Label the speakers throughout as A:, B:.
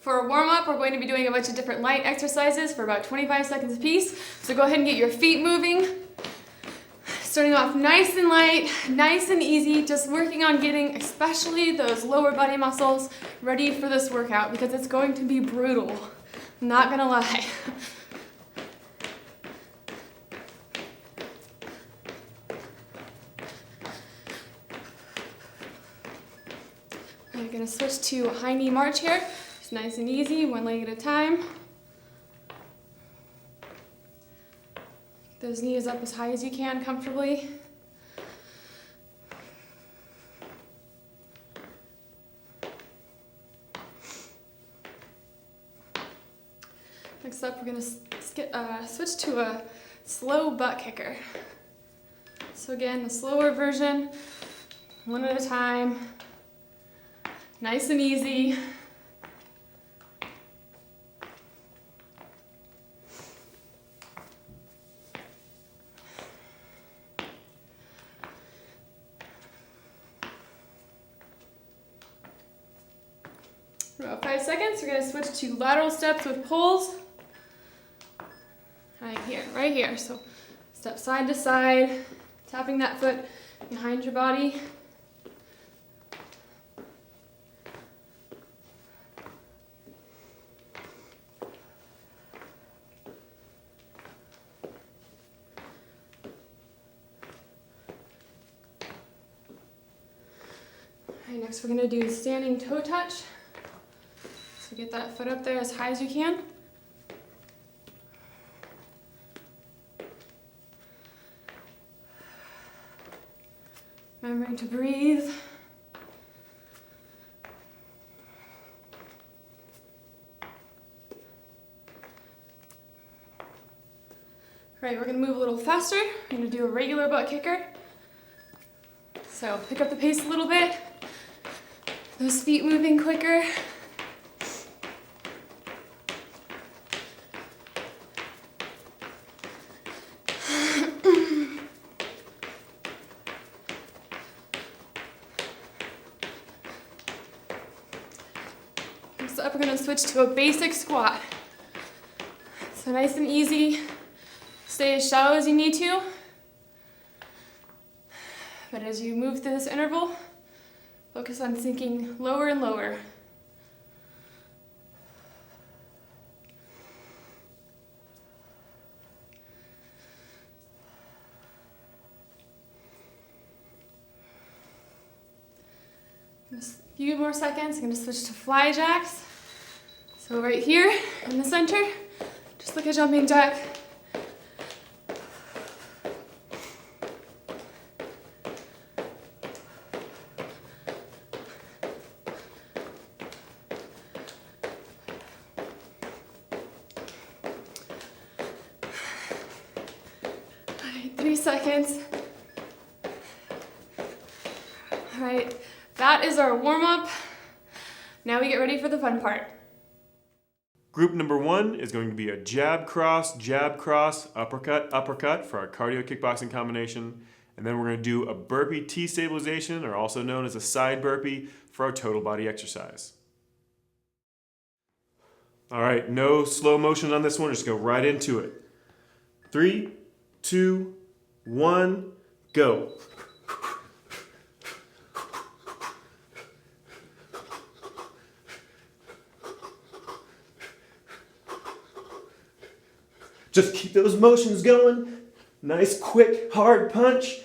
A: For a warm-up, we're going to be doing a bunch of different light exercises for about 25 seconds apiece. So go ahead and get your feet moving. Starting off nice and light, nice and easy, just working on getting especially those lower body muscles ready for this workout because it's going to be brutal. I'm not gonna lie. I'm gonna switch to high knee march here. Just nice and easy, one leg at a time. Those knees up as high as you can comfortably. Next up, we're going to switch to a slow butt kicker. So again, the slower version, one at a time, nice and easy. For about 5 seconds, we're going to switch to lateral steps with pulls. Right here. So step side to side, tapping that foot behind your body. All right, next we're going to do standing toe touch. So get that foot up there as high as you can. Remembering to breathe. All right, we're going to move a little faster. We're going to do a regular butt kicker. So pick up the pace a little bit. Those feet moving quicker. Next up, we're going to switch to a basic squat. So nice and easy. Stay as shallow as you need to. But as you move through this interval, focus on sinking lower and lower. Just a few more seconds, I'm going to switch to fly jacks. So right here in the center, just like a jumping jack. All right, 3 seconds. All right. That is our warm-up. Now we get ready for the fun part.
B: Group number 1 is going to be a jab, cross, uppercut, uppercut for our cardio kickboxing combination. And then we're going to do a burpee T stabilization, or also known as a side burpee, for our total body exercise. All right, no slow motion on this one. Just go right into it. 3, 2, 1, go. Just keep those motions going. Nice, quick, hard punch.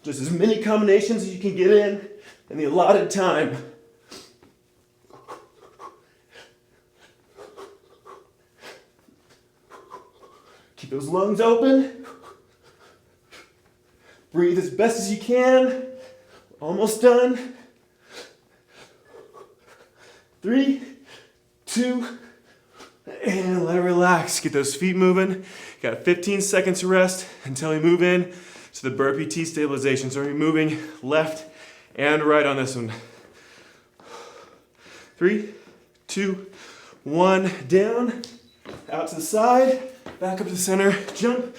B: Just as many combinations as you can get in the allotted time. Keep those lungs open. Breathe as best as you can. Almost done. 3, 2, and let it relax. Get those feet moving. Got 15 seconds to rest until we move in to the burpee T stabilization. So we're moving left and right on this one. 3, 2, 1, down, out to the side, back up to the center, jump,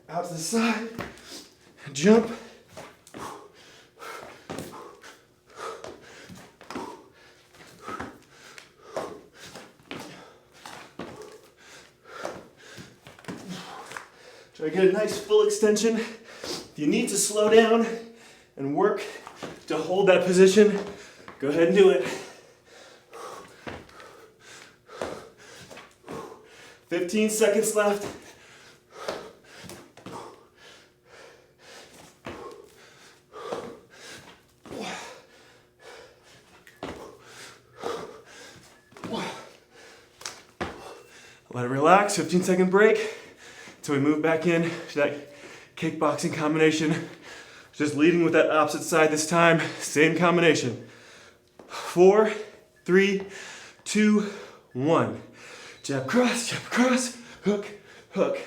B: out to the side, jump, Try to get a nice full extension. If you need to slow down and work to hold that position, go ahead and do it. 15 seconds left. Let it relax, 15-second break until we move back in to that kickboxing combination. Just leading with that opposite side this time, same combination. 4, 3, 2, 1. Jab, cross, hook, hook.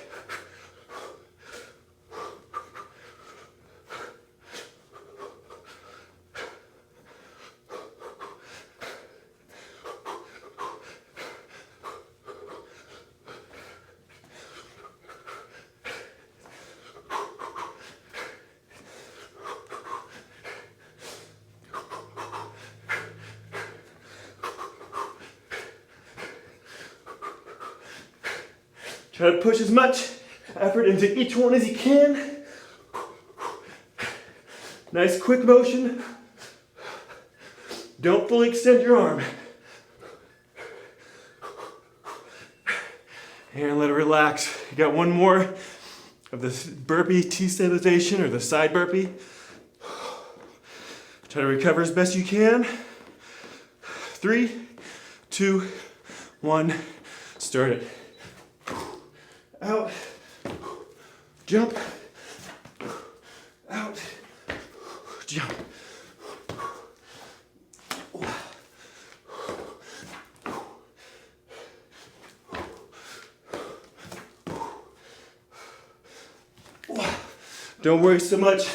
B: Try to push as much effort into each one as you can. Nice quick motion. Don't fully extend your arm. And let it relax. You got one more of this burpee T-stabilization or the side burpee. Try to recover as best you can. 3, 2, 1, start it. Out, jump, out, jump. Don't worry so much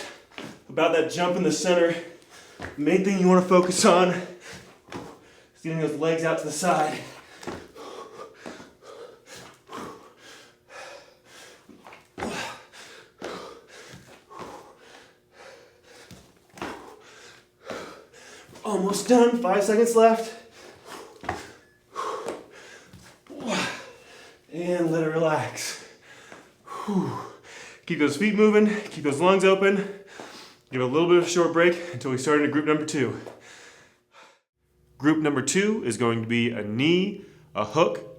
B: about that jump in the center. The main thing you want to focus on is getting those legs out to the side. Almost done, 5 seconds left. And let it relax. Keep those feet moving, keep those lungs open. Give it a little bit of a short break until we start into group number 2. Group number 2 is going to be a knee, a hook,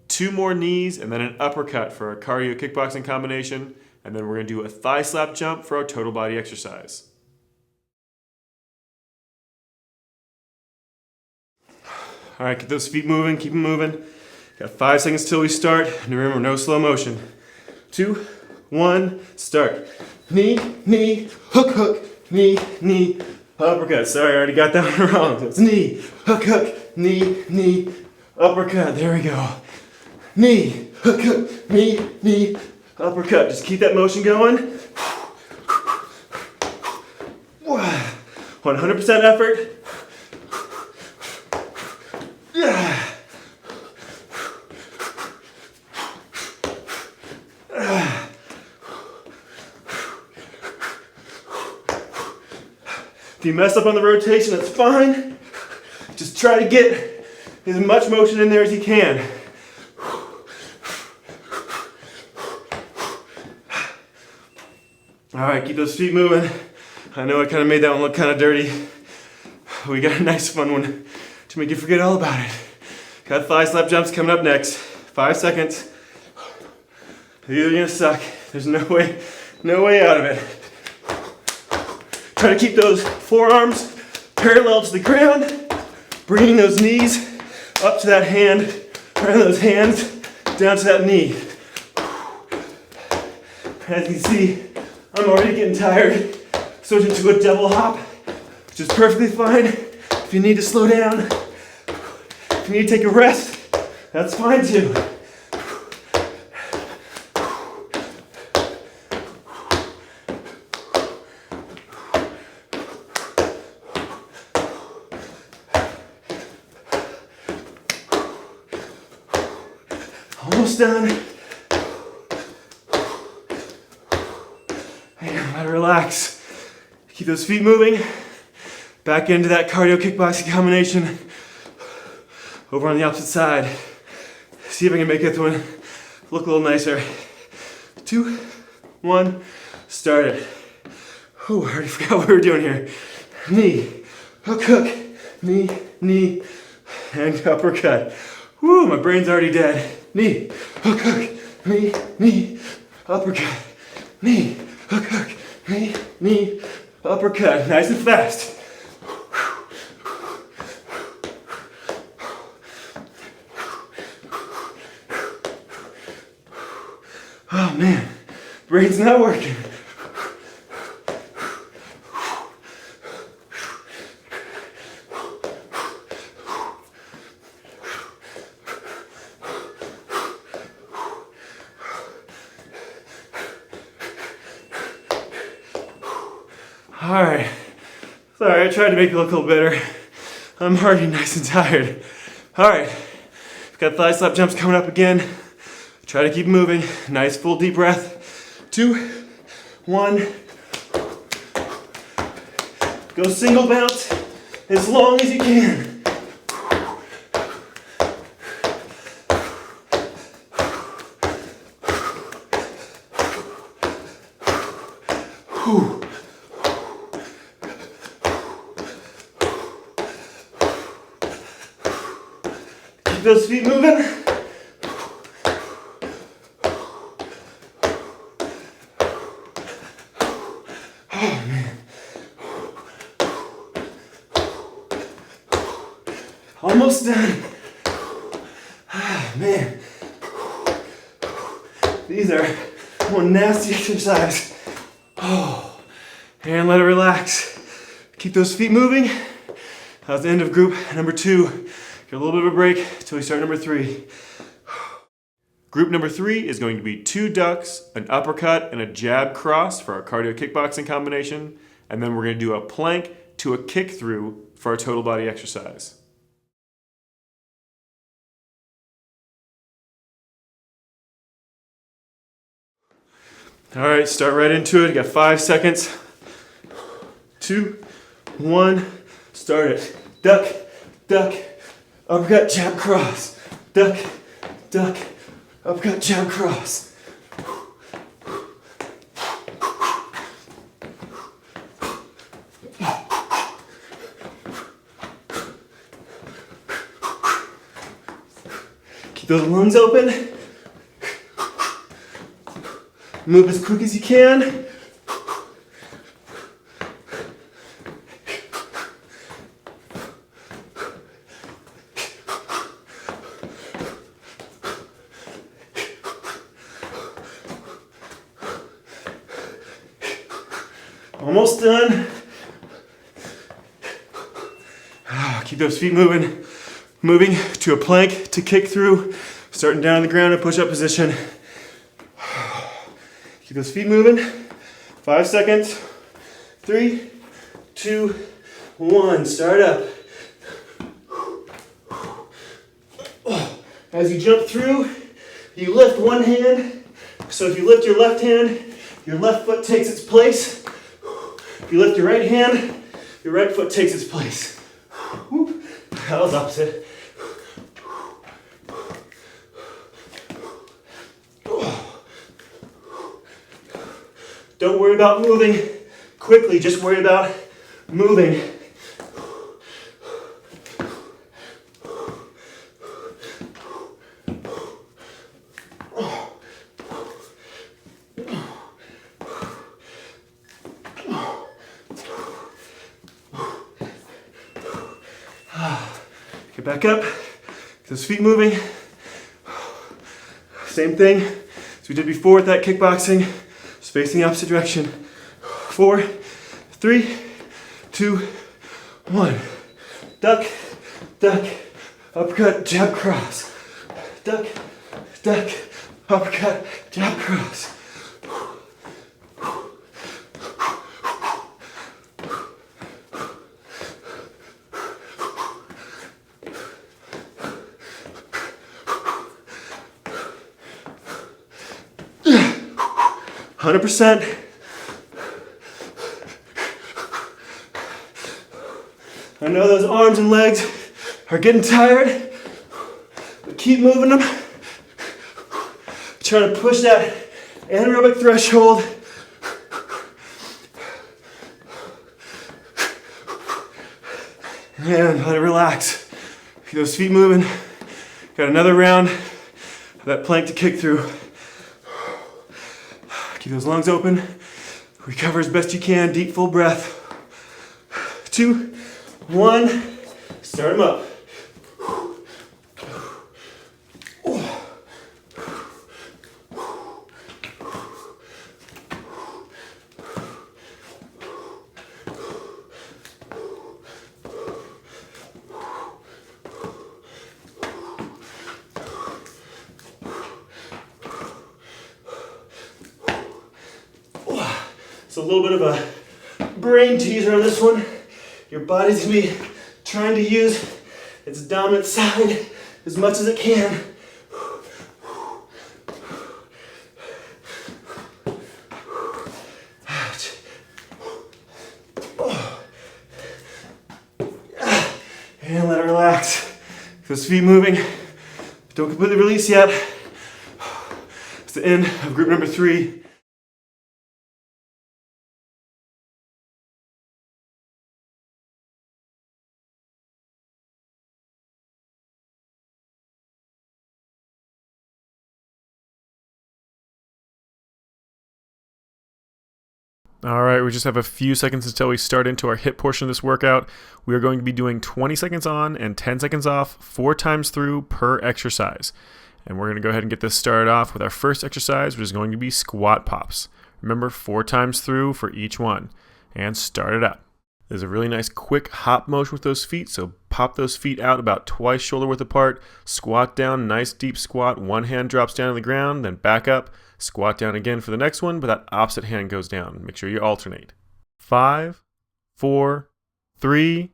B: 2 more knees, and then an uppercut for our cardio kickboxing combination. And then we're going to do a thigh slap jump for our total body exercise. All right, get those feet moving, keep them moving. Got 5 seconds till we start. And remember, no slow motion. 2, 1, start. Knee, knee, hook, knee, knee, uppercut. Sorry, I already got that one wrong. So it's knee, hook, knee, knee, uppercut. There we go. Knee, hook, knee, knee, uppercut. Just keep that motion going. 100% effort. If you mess up on the rotation, that's fine. Just try to get as much motion in there as you can. All right, keep those feet moving. I know I kind of made that one look kind of dirty. We got a nice fun one to make you forget all about it. Got thigh slap jumps coming up next. 5 seconds. You're either gonna suck. There's no way out of it. Try to keep those forearms parallel to the ground, bringing those knees up to that hand, bringing those hands down to that knee. As you can see, I'm already getting tired. Switching to a double hop, which is perfectly fine. If you need to slow down, if you need to take a rest, that's fine too. Almost done. And let it relax. Keep those feet moving. Back into that cardio kickboxing combination. Over on the opposite side. See if I can make this one look a little nicer. 2, 1, start it. Oh, I already forgot what we were doing here. Knee, hook, hook, knee, knee, and uppercut. Woo, my brain's already dead. Knee, hook, hook, knee, knee, uppercut. Knee, hook, hook, knee, knee, uppercut. Nice and fast. Oh man, brain's not working. All right, sorry, I tried to make it look a little better. I'm already nice and tired. All right, we've got thigh slap jumps coming up again. Try to keep moving. Nice full deep breath. 2, 1. Go single bounce as long as you can. Whew. Keep those feet moving. Oh man. Almost done. Ah man. These are one nasty exercise. Oh. And let it relax. Keep those feet moving. That's the end of group number 2. Get a little bit of a break until we start number 3. Group number 3 is going to be 2 ducks, an uppercut, and a jab cross for our cardio kickboxing combination. And then we're going to do a plank to a kick through for our total body exercise. All right, start right into it. You got 5 seconds. 2, 1, start it. Duck, duck, uppercut, jab, cross. Duck, duck, uppercut, jab, cross. Keep those lungs open. Move as quick as you can. Almost done. Keep those feet moving. Moving to a plank to kick through. Starting down on the ground in push-up position. Keep those feet moving. 5 seconds. 3, 2, 1. Start up. As you jump through, you lift one hand. So if you lift your left hand, your left foot takes its place. If you lift your right hand, your right foot takes its place. That was opposite. Don't worry about moving quickly, just worry about moving. Get back up, get those feet moving. Same thing as we did before with that kickboxing. Just facing the opposite direction. 4, 3, 2, 1. Duck, duck, uppercut, jab, cross. Duck, duck, uppercut, jab, cross. %. I know those arms and legs are getting tired, but keep moving them. Trying to push that anaerobic threshold. And let it relax. Keep those feet moving. Got another round of that plank to kick through. Keep those lungs open. Recover as best you can. Deep, full breath. 2, 1. Start them up. It's a little bit of a brain teaser on this one. Your body's gonna be trying to use its dominant side as much as it can. And let it relax. Keep those feet moving. Don't completely release yet. It's the end of group number 3. All right, we just have a few seconds until we start into our HIIT portion of this workout. We are going to be doing 20 seconds on and 10 seconds off, 4 times through per exercise. And we're going to go ahead and get this started off with our first exercise, which is going to be squat pops. Remember, 4 times through for each one. And start it up. There's a really nice quick hop motion with those feet, so pop those feet out about twice shoulder width apart, squat down, nice deep squat, one hand drops down to the ground, then back up, squat down again for the next one, but that opposite hand goes down. Make sure you alternate. 5, 4, 3,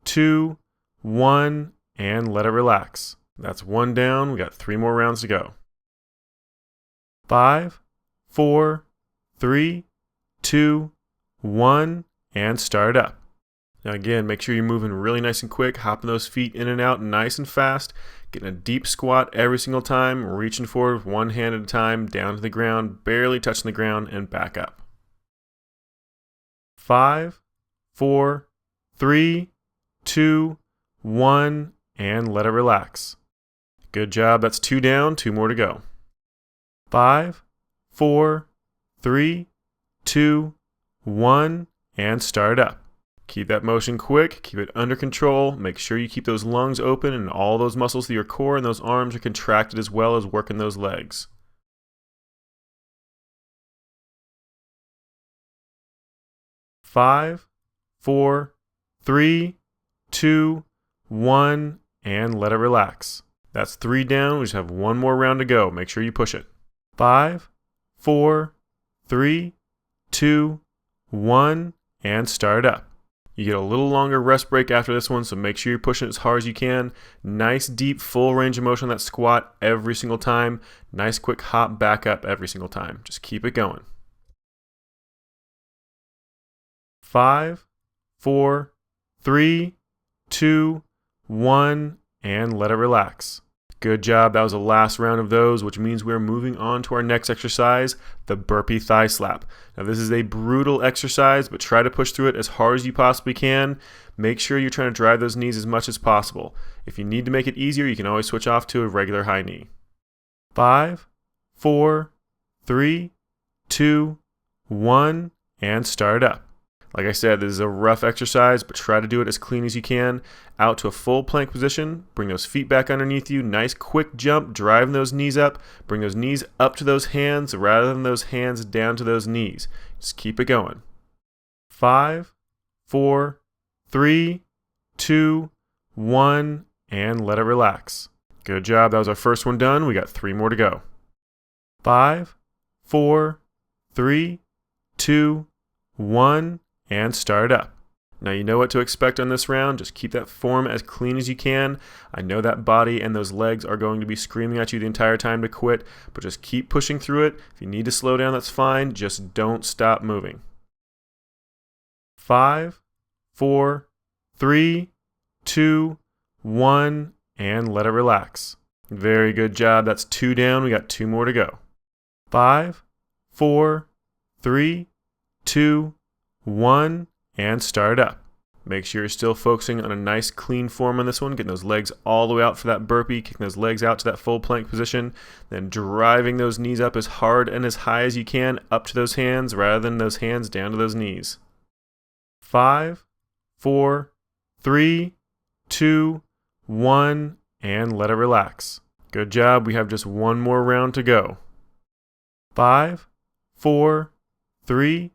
B: 2, 1, and let it relax. That's 1 down. We got 3 more rounds to go. 5, 4, 3, 2, 1, and start it up. Now again, make sure you're moving really nice and quick, hopping those feet in and out nice and fast, getting a deep squat every single time, reaching forward with one hand at a time, down to the ground, barely touching the ground, and back up. 5, 4, 3, 2, 1, and let it relax. Good job. That's 2 down, 2 more to go. 5, 4, 3, 2, 1, and start up. Keep that motion quick, keep it under control, make sure you keep those lungs open and all those muscles through your core and those arms are contracted as well as working those legs. 5, 4, 3, 2, 1, and let it relax. That's 3 down, we just have 1 more round to go, make sure you push it. 5, 4, 3, 2, 1, and start up. You get a little longer rest break after this one, so make sure you're pushing it as hard as you can. Nice, deep, full range of motion on that squat every single time. Nice, quick hop back up every single time. Just keep it going. 5, 4, 3, 2, 1, and let it relax. Good job. That was the last round of those, which means we're moving on to our next exercise, the burpee thigh slap. Now, this is a brutal exercise, but try to push through it as hard as you possibly can. Make sure you're trying to drive those knees as much as possible. If you need to make it easier, you can always switch off to a regular high knee. 5, 4, 3, 2, 1, and start up. Like I said, this is a rough exercise, but try to do it as clean as you can. Out to a full plank position. Bring those feet back underneath you. Nice quick jump, driving those knees up. Bring those knees up to those hands rather than those hands down to those knees. Just keep it going. 5, 4, 3, 2, 1, and let it relax. Good job. That was our first one done. We got 3 more to go. 5, 4, 3, 2, 1, and start up. Now you know what to expect on this round. Just keep that form as clean as you can. I know that body and those legs are going to be screaming at you the entire time to quit, but just keep pushing through it. If you need to slow down, that's fine. Just don't stop moving. 5, 4, 3, 2, 1, and let it relax. Very good job. That's 2 down. We got 2 more to go. 5, 4, 3, 2, 1, and start up. Make sure you're still focusing on a nice clean form on this one, getting those legs all the way out for that burpee, kicking those legs out to that full plank position, then driving those knees up as hard and as high as you can up to those hands rather than those hands down to those knees. 5, 4, 3, 2, 1, and let it relax. Good job. We have just one more round to go. 5, 4, 3,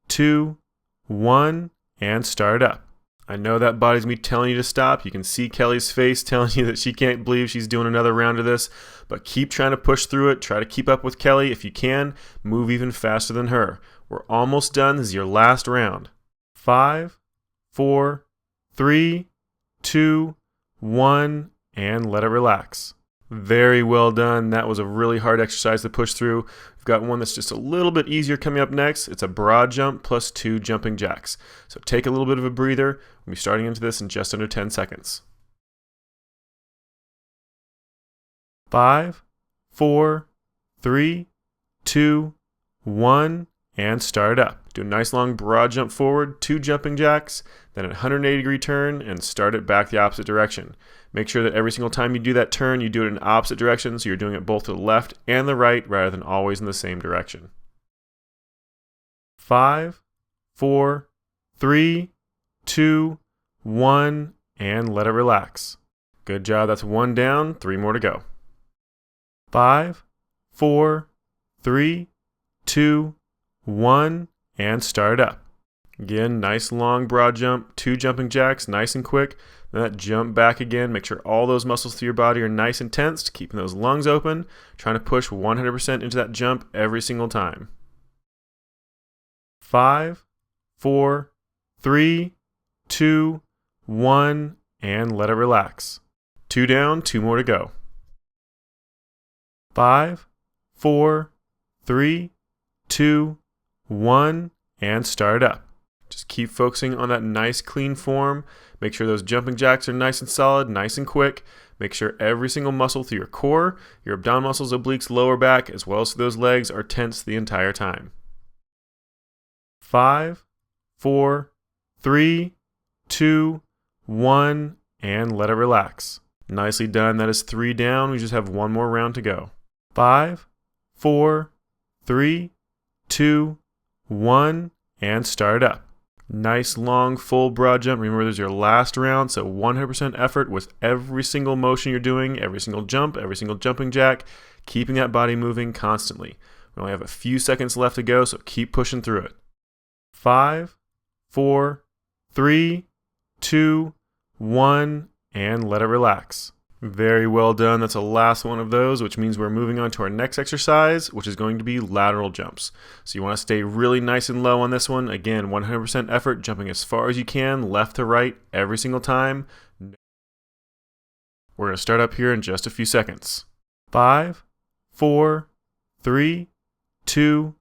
B: 2, 1, and start up. I know that body's me telling you to stop. You can see Kelly's face telling you that she can't believe she's doing another round of this, but keep trying to push through it. Try to keep up with Kelly. If you can, move even faster than her. We're almost done. This is your last round. 5, 4, 3, 2, 1, and let it relax. Very well done. That was a really hard exercise to push through. We've got one that's just a little bit easier coming up next. It's a broad jump plus 2 jumping jacks. So take a little bit of a breather. We'll be starting into this in just under 10 seconds. 5, 4, 3, 2, 1, and start up. Do a nice long broad jump forward, 2 jumping jacks, then a 180-degree turn, and start it back the opposite direction. Make sure that every single time you do that turn, you do it in the opposite direction, so you're doing it both to the left and the right rather than always in the same direction. 5, 4, 3, 2, 1, and let it relax. Good job. That's 1 down, 3 more to go. 5, 4, 3, 2, 1, and start up. Again, nice long broad jump, 2 jumping jacks, nice and quick. Then that jump back again. Make sure all those muscles through your body are nice and tensed, keeping those lungs open, trying to push 100% into that jump every single time. 5, 4, 3, 2, 1, and let it relax. 2 down, 2 more to go. 5, 4, 3, 2, 1, and start up. Just keep focusing on that nice clean form. Make sure those jumping jacks are nice and solid, nice and quick. Make sure every single muscle through your core, your abdominal muscles, obliques, lower back, as well as those legs are tense the entire time. 5, 4, 3, 2, 1, and let it relax. Nicely done. That is 3 down. We just have one more round to go. 5, 4, 3, 2, 1, and start up. Nice long full broad jump. Remember, this is your last round, so 100% effort with every single motion you're doing, every single jump, every single jumping jack, keeping that body moving constantly. We only have a few seconds left to go, so keep pushing through it. 5, 4, 3, 2, 1, and let it relax. Very well done. That's the last one of those, which means we're moving on to our next exercise, which is going to be lateral jumps. So you want to stay really nice and low on this one. Again, 100% effort, jumping as far as you can, left to right, every single time. We're going to start up here in just a few seconds. 5, 4, 3, 2,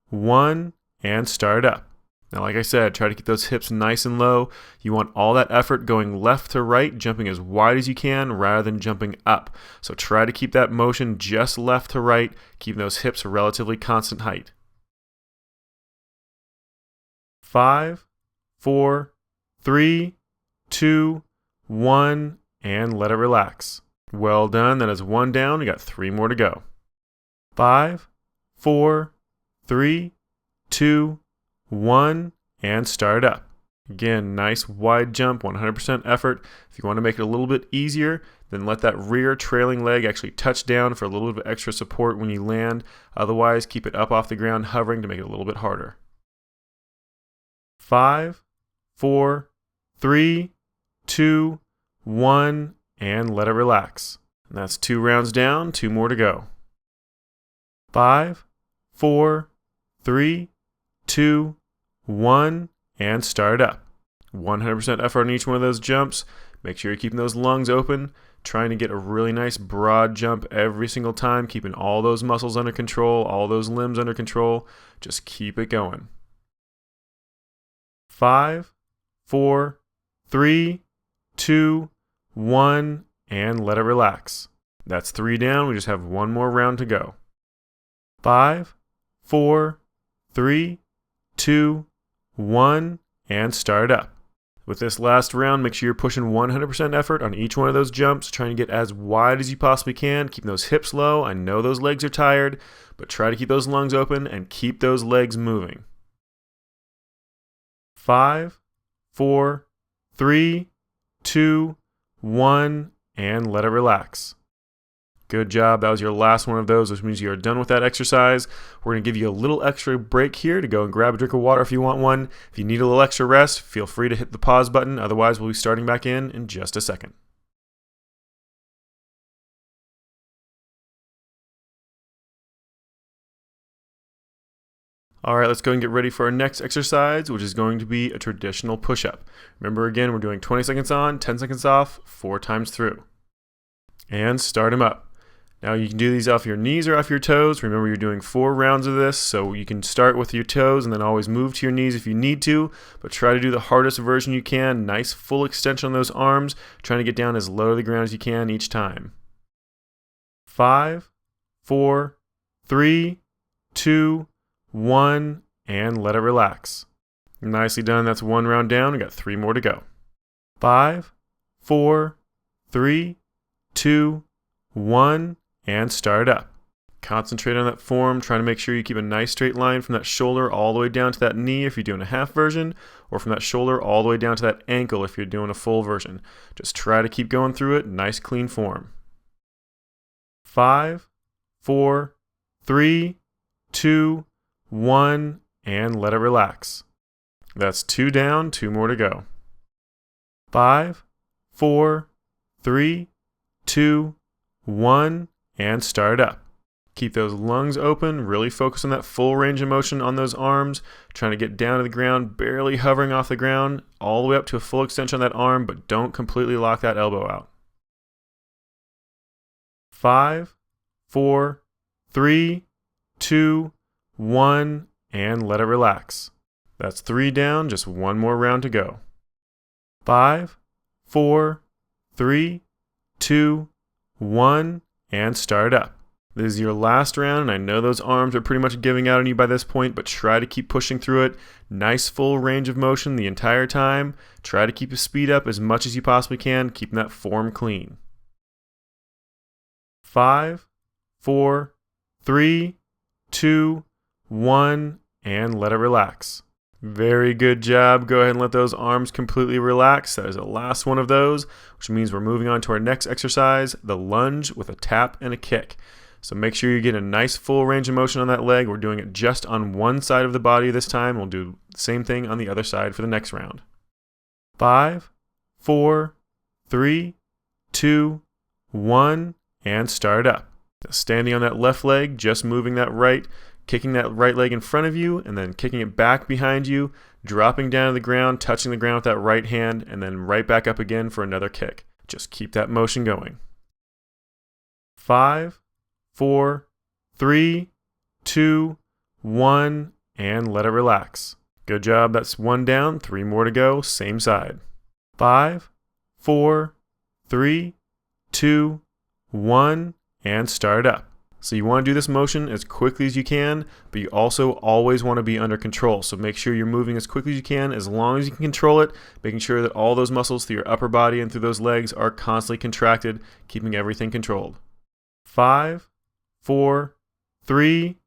B: 1, and start up. Now, like I said, try to keep those hips nice and low. You want all that effort going left to right, jumping as wide as you can rather than jumping up. So try to keep that motion just left to right, keeping those hips a relatively constant height. 5, 4, 3, 2, 1, and let it relax. Well done. That is 1 down. We got 3 more to go. 5, 4, 3, 2, 1, and start up. Again, nice wide jump, 100% effort. If you want to make it a little bit easier, then let that rear trailing leg actually touch down for a little bit of extra support when you land. Otherwise, keep it up off the ground, hovering to make it a little bit harder. 5, 4, 3, 2, 1, and let it relax. And that's 2 rounds down, 2 more to go. 5, 4, 3, 2, 1, and start up. 100% effort on each one of those jumps. Make sure you're keeping those lungs open, trying to get a really nice broad jump every single time, keeping all those muscles under control, all those limbs under control. Just keep it going. 5, 4, 3, 2, 1, and let it relax. That's 3 down. We just have one more round to go. 5, 4, 3, 2, 1, and start up. With this last round, make sure you're pushing 100% effort on each one of those jumps, trying to get as wide as you possibly can, keeping those hips low. I know those legs are tired, but try to keep those lungs open and keep those legs moving. 5, 4, 3, 2, 1, and let it relax. Good job. That was your last one of those, which means you are done with that exercise. We're going to give you a little extra break here to go and grab a drink of water if you want one. If you need a little extra rest, feel free to hit the pause button. Otherwise, we'll be starting back in just a second. All right, let's go and get ready for our next exercise, which is going to be a traditional push-up. Remember, again, we're doing 20 seconds on, 10 seconds off, 4 times through. And start them up. Now you can do these off your knees or off your toes. Remember, you're doing 4 rounds of this, so you can start with your toes and then always move to your knees if you need to, but try to do the hardest version you can. Nice full extension on those arms, trying to get down as low to the ground as you can each time. 5, 4, 3, 2, 1, and let it relax. Nicely done. That's 1 round down. We got 3 more to go. 5, 4, 3, 2, 1, and start up. Concentrate on that form, trying to make sure you keep a nice straight line from that shoulder all the way down to that knee if you're doing a half version, or from that shoulder all the way down to that ankle if you're doing a full version. Just try to keep going through it, nice clean form. 5, 4, 3, 2, 1, and let it relax. That's 2 down, 2 more to go. 5, 4, 3, 2, 1, and start up. Keep those lungs open, really focus on that full range of motion on those arms, trying to get down to the ground, barely hovering off the ground, all the way up to a full extension on that arm, but don't completely lock that elbow out. 5, 4, 3, 2, 1, and let it relax. That's 3 down, just 1 more round to go. 5, 4, 3, 2, 1, and start up. This is your last round, and I know those arms are pretty much giving out on you by this point, but try to keep pushing through it. Nice full range of motion the entire time. Try to keep your speed up as much as you possibly can, keeping that form clean. 5, 4, 3, 2, 1, and let it relax. Very good job. Go ahead and let those arms completely relax. That is the last one of those, which means we're moving on to our next exercise, the lunge with a tap and a kick. So make sure you get a nice full range of motion on that leg. We're doing it just on one side of the body this time. We'll do the same thing on the other side for the next round. 5, 4, 3, 2, 1, and start up. Standing on that left leg, just moving that right, kicking that right leg in front of you, and then kicking it back behind you, dropping down to the ground, touching the ground with that right hand, and then right back up again for another kick. Just keep that motion going. 5, 4, 3, 2, 1, and let it relax. Good job. That's 1 down, 3 more to go, same side. 5, 4, 3, 2, 1, and start up. So you want to do this motion as quickly as you can, but you also always want to be under control. So make sure you're moving as quickly as you can, as long as you can control it, making sure that all those muscles through your upper body and through those legs are constantly contracted, keeping everything controlled. 5, 4, 3,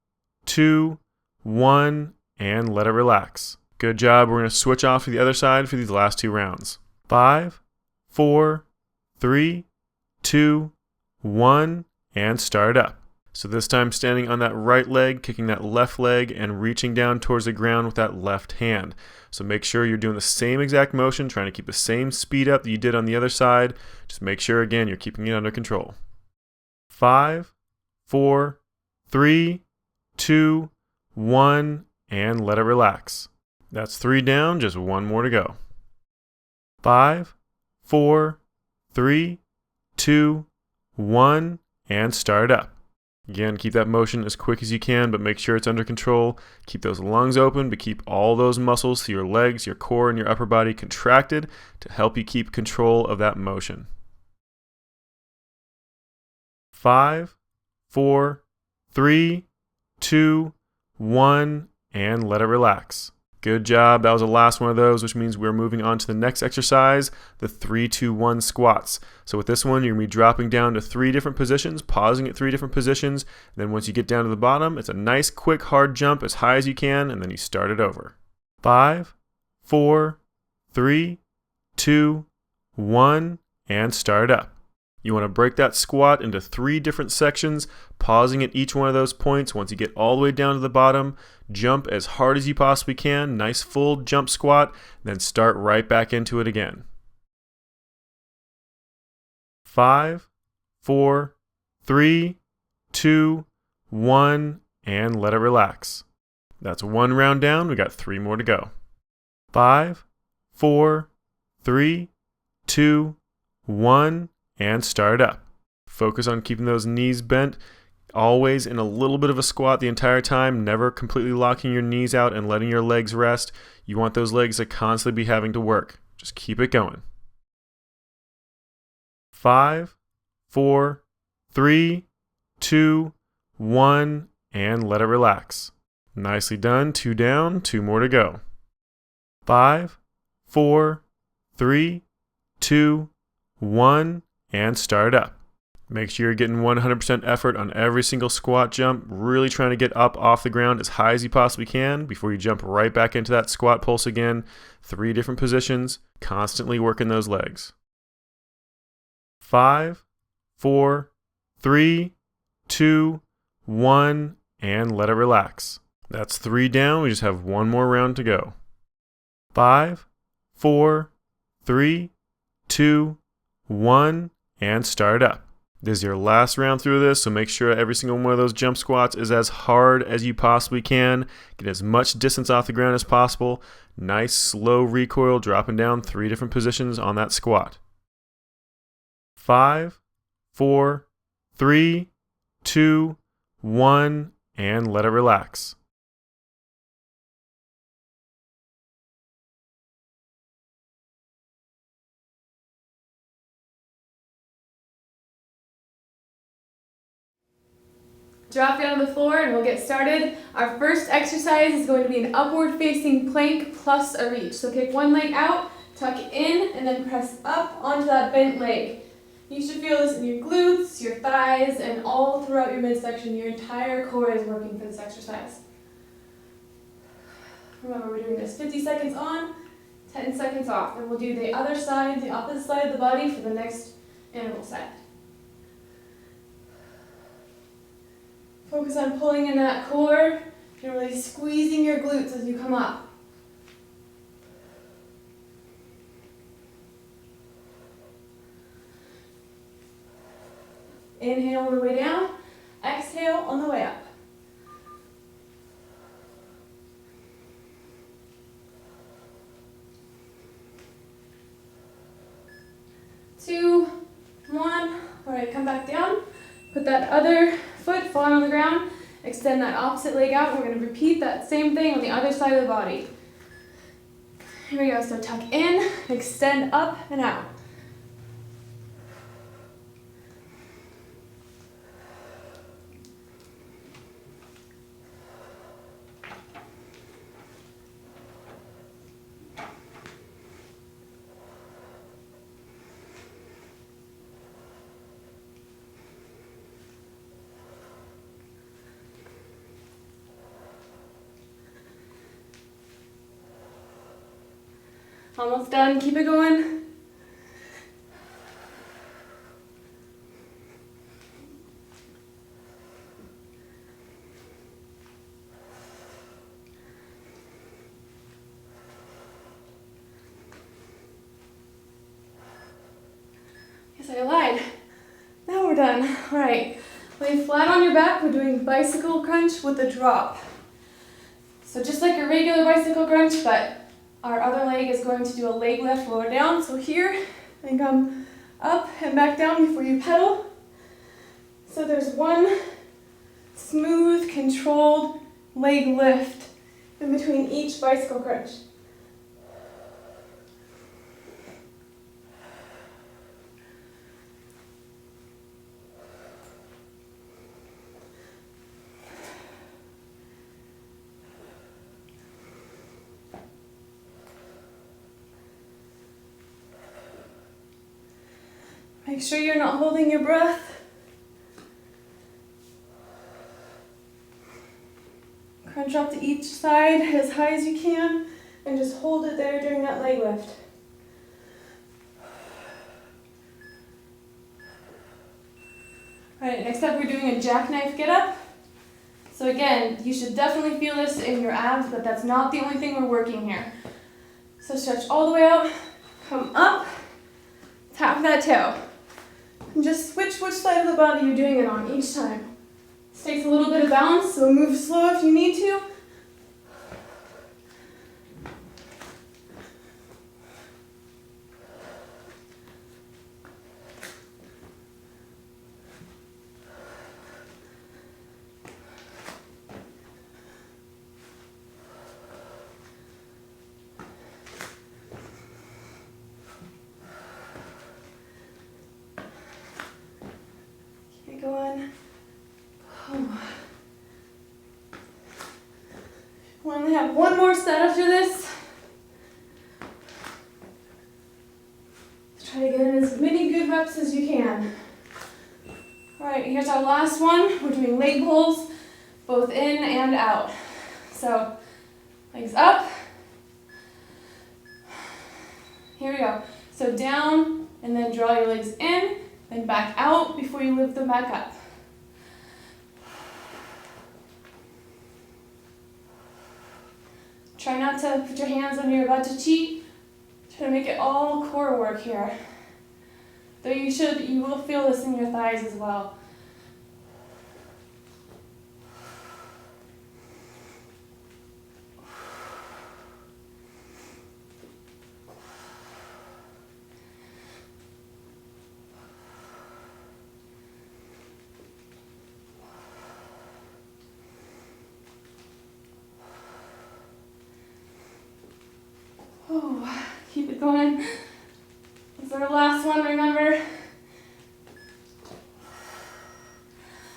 B: 2, 1, and let it relax. Good job. We're going to switch off to the other side for these last 2 rounds. 5, 4, 3, 2, 1, and start up. So this time standing on that right leg, kicking that left leg, and reaching down towards the ground with that left hand. So make sure you're doing the same exact motion, trying to keep the same speed up that you did on the other side. Just make sure, again, you're keeping it under control. 5, 4, 3, 2, 1, and let it relax. That's 3 down, just 1 more to go. 5, 4, 3, 2, 1, and start up. Again, keep that motion as quick as you can, but make sure it's under control. Keep those lungs open, but keep all those muscles through your legs, your core, and your upper body contracted to help you keep control of that motion. 5, 4, 3, 2, 1, and let it relax. Good job. That was the last one of those, which means we're moving on to the next exercise, the 3-2-1 squats. So with this one, you're going to be dropping down to 3 different positions, pausing at 3 different positions. And then once you get down to the bottom, it's a nice, quick, hard jump as high as you can, and then you start it over. 5, 4, 3, 2, 1, and start up. You want to break that squat into 3 different sections, pausing at each one of those points. Once you get all the way down to the bottom, jump as hard as you possibly can, nice full jump squat, then start right back into it again. 5, 4, 3, 2, 1, and let it relax. That's 1 round down. We got 3 more to go. 5, 4, 3, 2, 1, and start up. Focus on keeping those knees bent, always in a little bit of a squat the entire time, never completely locking your knees out and letting your legs rest. You want those legs to constantly be having to work. Just keep it going. 5, 4, 3, 2, 1, and let it relax. Nicely done. 2 down, 2 more to go. 5, 4, 3, 2, 1, and start up. Make sure you're getting 100% effort on every single squat jump, really trying to get up off the ground as high as you possibly can before you jump right back into that squat pulse again. 3 different positions, constantly working those legs. 5, 4, 3, 2, 1, and let it relax. That's 3 down. We just have 1 more round to go. 5, 4, 3, 2, 1, and start up. This is your last round through this, so make sure every single one of those jump squats is as hard as you possibly can. Get as much distance off the ground as possible. Nice slow recoil, dropping down 3 different positions on that squat. 5, 4, 3, 2, 1, and let it relax.
A: Drop down to the floor and we'll get started. Our first exercise is going to be an upward facing plank plus a reach. So kick one leg out, tuck it in, and then press up onto that bent leg. You should feel this in your glutes, your thighs, and all throughout your midsection. Your entire core is working for this exercise. Remember, we're doing this 50 seconds on, 10 seconds off. And we'll do the other side, the opposite side of the body for the next interval set. Focus on pulling in that core and really squeezing your glutes as you come up. Inhale on the way down, exhale on the way up. Two, one. All right, come back down. Put that other foot flat on the ground. Extend that opposite leg out. We're going to repeat that same thing on the other side of the body. Here we go. So tuck in, extend up and out. Almost done. Keep it going. Yes, I lied. Now we're done. All right. Lay flat on your back. We're doing bicycle crunch with a drop. So just like a regular bicycle crunch, but our other leg is going to do a leg lift lower down. So here, and come up and back down before you pedal. So there's one smooth, controlled leg lift in between each bicycle crunch. Make sure you're not holding your breath. Crunch up to each side as high as you can and just hold it there during that leg lift. All right, next up we're doing a jackknife get up. So again, you should definitely feel this in your abs, but that's not the only thing we're working here. So stretch all the way out, come up, tap that toe. And just switch which side of the body you're doing it on each time. This takes a little bit of balance, so move slow if you need to. Keep it going. Oh. We only have one more set after this. Let's try to get in as many good reps as you can. All right, here's our last one. We're doing leg pulls, both in and out. So, legs up. Here we go. So down, and then draw your legs in, then back out before you lift them back up. Try not to put your hands when you're about to cheat. Try to make it all core work here. Though you will feel this in your thighs as well. Oh, keep it going. This is our last one, remember?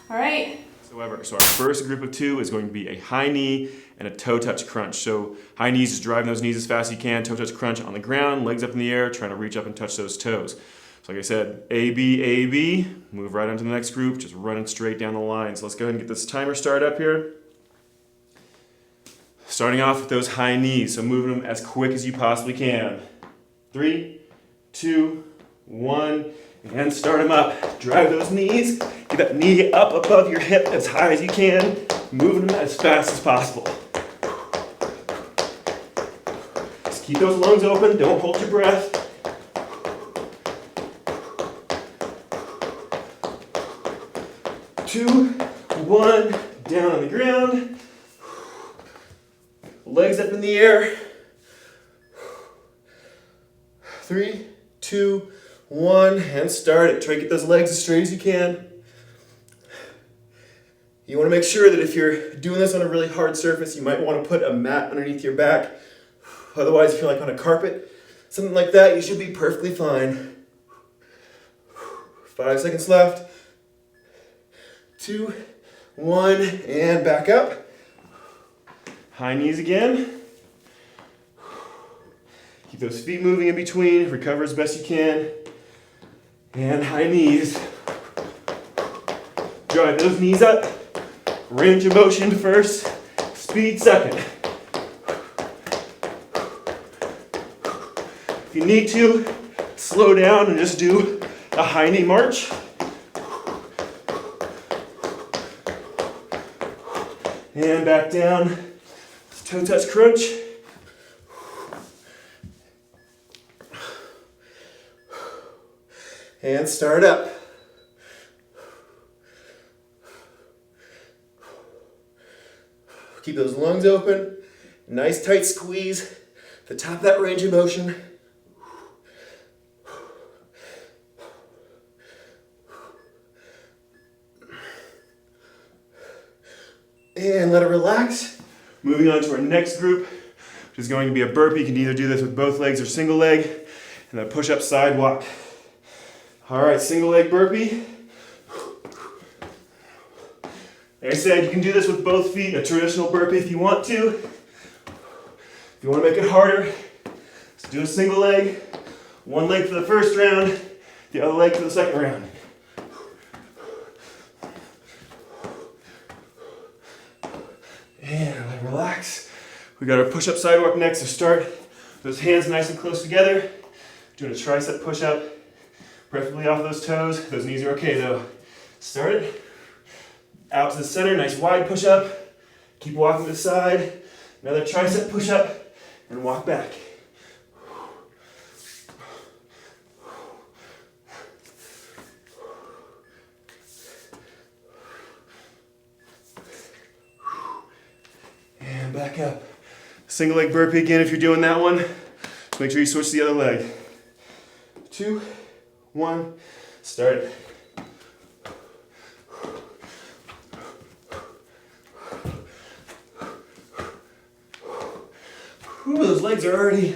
A: All right.
B: So our first group of 2 is going to be a high knee and a toe touch crunch. So high knees, just driving those knees as fast as you can, toe touch crunch on the ground, legs up in the air, trying to reach up and touch those toes. So like I said, A, B, move right on to the next group, just running straight down the line. So let's go ahead and get this timer started up here. Starting off with those high knees, so moving them as quick as you possibly can. 3, 2, 1, and start them up. Drive those knees, get that knee up above your hip as high as you can, moving them as fast as possible. Just keep those lungs open, don't hold your breath. Two, 1, down on the ground. Legs up in the air. 3, 2, 1, and start it. Try to get those legs as straight as you can. You want to make sure that if you're doing this on a really hard surface, you might want to put a mat underneath your back. Otherwise, if you're like on a carpet, something like that, you should be perfectly fine. 5 seconds left. 2, 1, and back up. High knees again. Keep those feet moving in between. Recover as best you can. And high knees. Drive those knees up. Range of motion first. Speed second. If you need to, slow down and just do a high knee march. And back down. Toe touch crunch. And start up. Keep those lungs open. Nice tight squeeze. The top of that range of motion. And let it relax. Moving on to our next group, which is going to be a burpee. You can either do this with both legs or single leg. And then push up side walk. All right, single leg burpee. Like I said, you can do this with both feet, a traditional burpee if you want to. If you want to make it harder, just do a single leg. One leg for the first round, The other leg for the second round. And let it relax. We got our push-up sidewalk next to start. Those hands nice and close together. Doing a tricep push-up. Preferably off those toes. Those knees are okay though. Start it. Out to the center, nice wide push-up. Keep walking to the side. Another tricep push-up and walk back. And back up. Single leg burpee again if you're doing that one. Make sure you switch to the other leg. 2, 1, start it. Ooh, those legs are already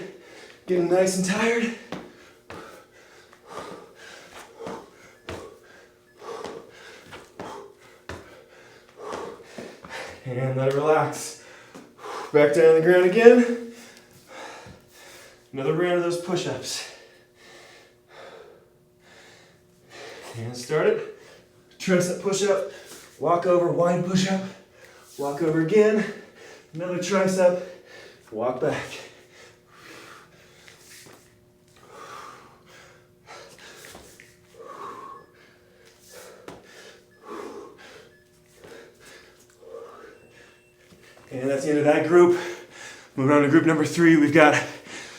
B: getting nice and tired. And let it relax. Back down on the ground again. Another round of those push-ups. And start it. Tricep push-up. Walk over, wide push-up. Walk over again. Another tricep. Walk back. And that's the end of that group. Moving on to group number 3, we've got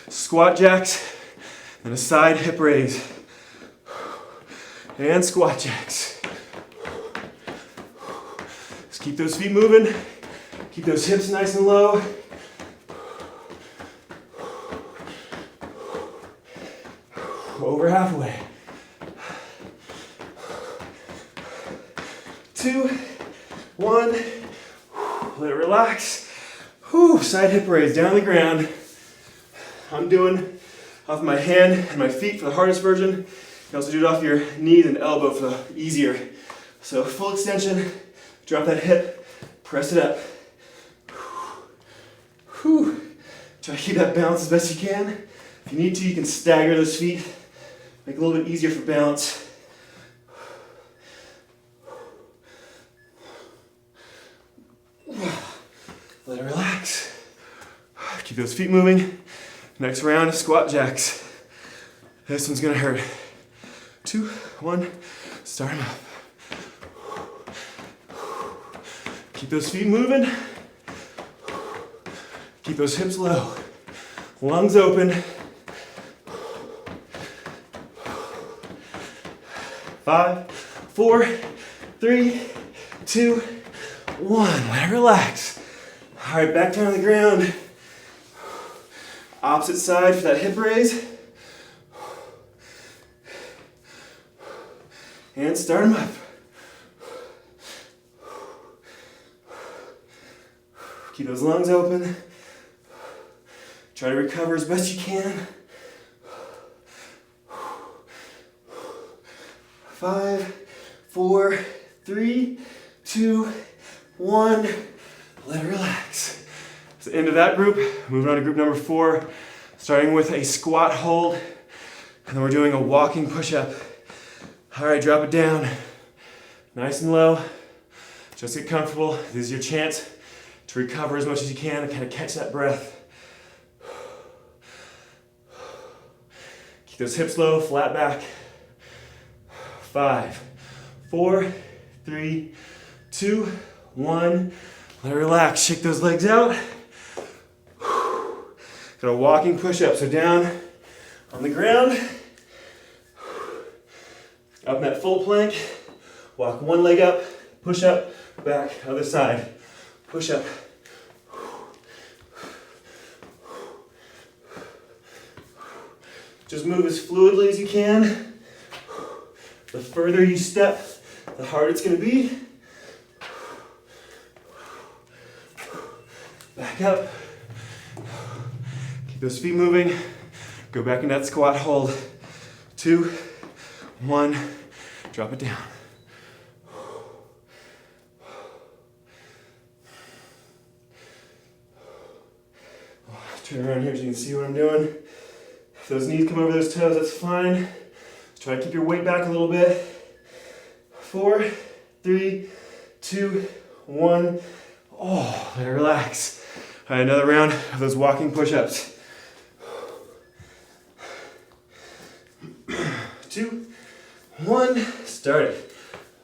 B: squat jacks and a side hip raise. And squat jacks. Just keep those feet moving. Keep those hips nice and low. Over halfway. 2, 1. Let it relax. Side hip raise down the ground. I'm doing off my hand and my feet for the hardest version. You can also do it off your knees and elbow for the easier. So full extension, drop that hip, press it up. Try to keep that balance as best you can. If you need to, you can stagger those feet. Make it a little bit easier for balance. Let it relax. Keep those feet moving. Next round of squat jacks. This one's gonna hurt. 2, 1, start them up. Keep those feet moving. Keep those hips low. Lungs open. 5, 4, 3, 2, 1. Let it relax. All right, back down on the ground. Opposite side for that hip raise. And start them up. Keep those lungs open. Try to recover as best you can. 5, 4, 3, 2, 1. Let it relax. It's the end of that group. Moving on to group number 4. Starting with a squat hold. And then we're doing a walking push-up. All right, drop it down. Nice and low. Just get comfortable. This is your chance to recover as much as you can and kind of catch that breath. Keep those hips low, flat back. 5, 4, 3, 2, 1. Let it relax. Shake those legs out. Got a walking push-up. So down on the ground. Up in that full plank. Walk one leg up. Push up. Back. Other side. Push up. Just move as fluidly as you can. The further you step, the harder it's going to be. Back up. Keep those feet moving. Go back in that squat hold. 2, 1. Drop it down. Turn around here so you can see what I'm doing. If those knees come over those toes, that's fine. Just Try to keep your weight back a little bit. 4, 3, 2, 1. Oh, let it relax. All right, another round of those walking push-ups. 2, 1, start it.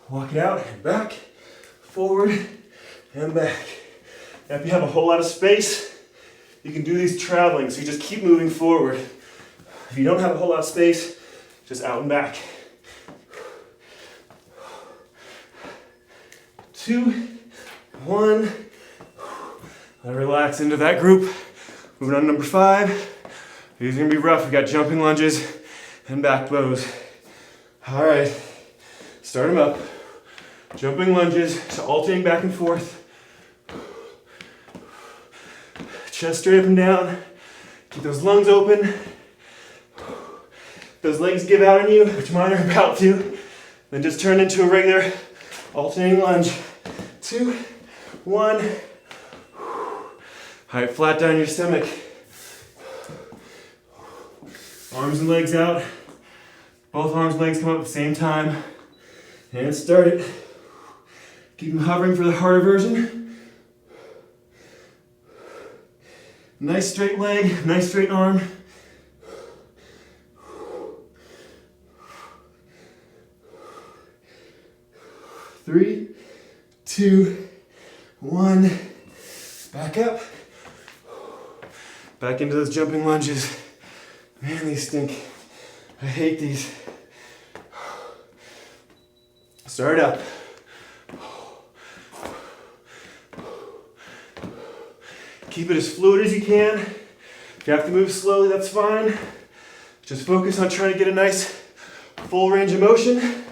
B: Walk it out and back, forward and back. Now if you have a whole lot of space, you can do these traveling, so you just keep moving forward. If you don't have a whole lot of space, just out and back. 2, 1. Let it relax into that group. Moving on to number 5. These are gonna be rough. We got jumping lunges and back bows. All right, start them up. Jumping lunges, so alternating back and forth. Chest straight up and down. Keep those lungs open. Those legs give out on you, which mine are about to. Then just turn into a regular alternating lunge. 2, 1. All right, flat down your stomach. Arms and legs out. Both arms and legs come up at the same time. And start it. Keep them hovering for the harder version. Nice straight leg, nice straight arm. Three, 2, 1. Back up. Back into those jumping lunges. Man, these stink. I hate these. Start up. Keep it as fluid as you can. If you have to move slowly, that's fine. Just focus on trying to get a nice full range of motion.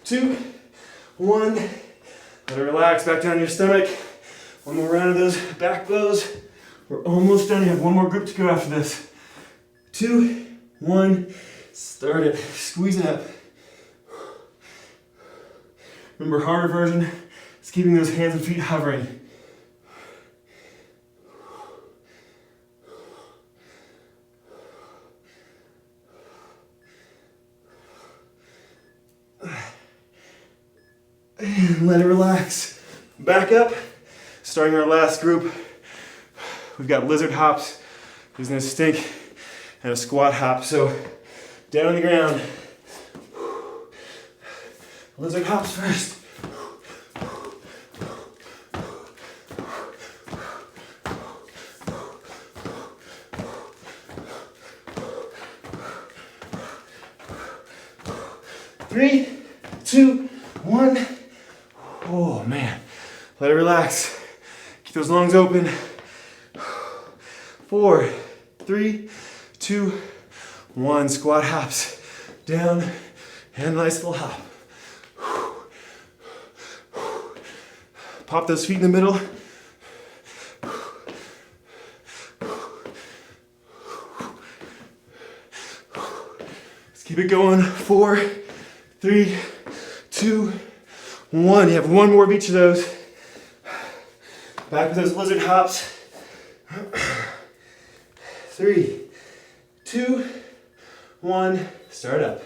B: 2, 1. Let it relax back down your stomach. One more round of those back bows. We're almost done. You have one more group to go after this. 2, 1. Start it. Squeeze it up. Remember, harder version is keeping those hands and feet hovering. And let it relax. Back up. Starting our last group. We've got lizard hops, using a stink, and a squat hop. So down on the ground. Lizard hops first. Three, 2, 1. Oh man, let it relax. Keep those lungs open. 4, 3, 2, 1. Squat hops. Down and nice little hop. Pop those feet in the middle. Let's keep it going. 4, 3, 2, 1. You have one more of each of those. Back with those lizard hops. 3, 2, 1. Start up.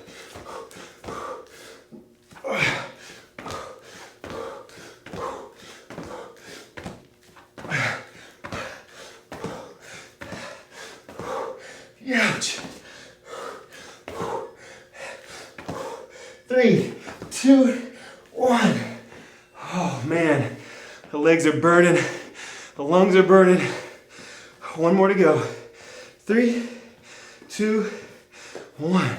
B: Ouch. 3, 2, 1. Oh man, the legs are burning, the lungs are burning. One more to go. 3, 2, 1.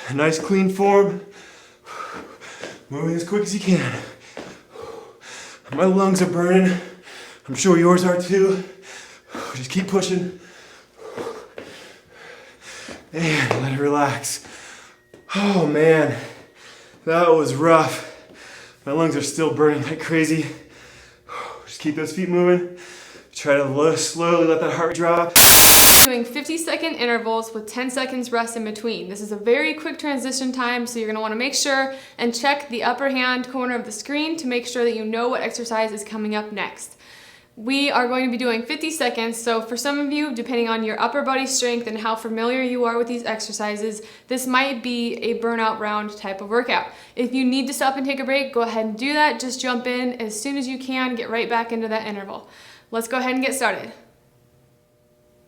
B: A nice clean form. Moving as quick as you can. My lungs are burning. I'm sure yours are too. Just keep pushing. And let it relax. Oh man, that was rough. My lungs are still burning like crazy. Just keep those feet moving. Try to slowly let that heart drop.
A: Doing 50-second intervals with 10 seconds rest in between. This is a very quick transition time, so you're gonna wanna make sure and check the upper hand corner of the screen to make sure that you know what exercise is coming up next. We are going to be doing 50 seconds, so for some of you, depending on your upper body strength and how familiar you are with these exercises, this might be a burnout round type of workout. If you need to stop and take a break, go ahead and do that. Just jump in as soon as you can, get right back into that interval. Let's go ahead and get started.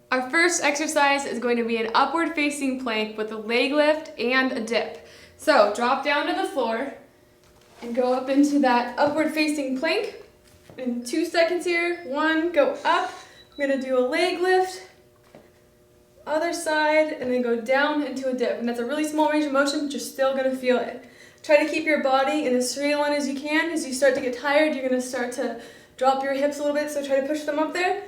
A: Our first exercise is going to be an upward facing plank with a leg lift and a dip. So drop down to the floor and go up into that upward facing plank. In 2 seconds here, 1, go up. I'm gonna do a leg lift, other side, and then go down into a dip. And that's a really small range of motion, but you're still gonna feel it. Try to keep your body in as straight a line as you can. As you start to get tired, you're gonna start to drop your hips a little bit, so try to push them up there.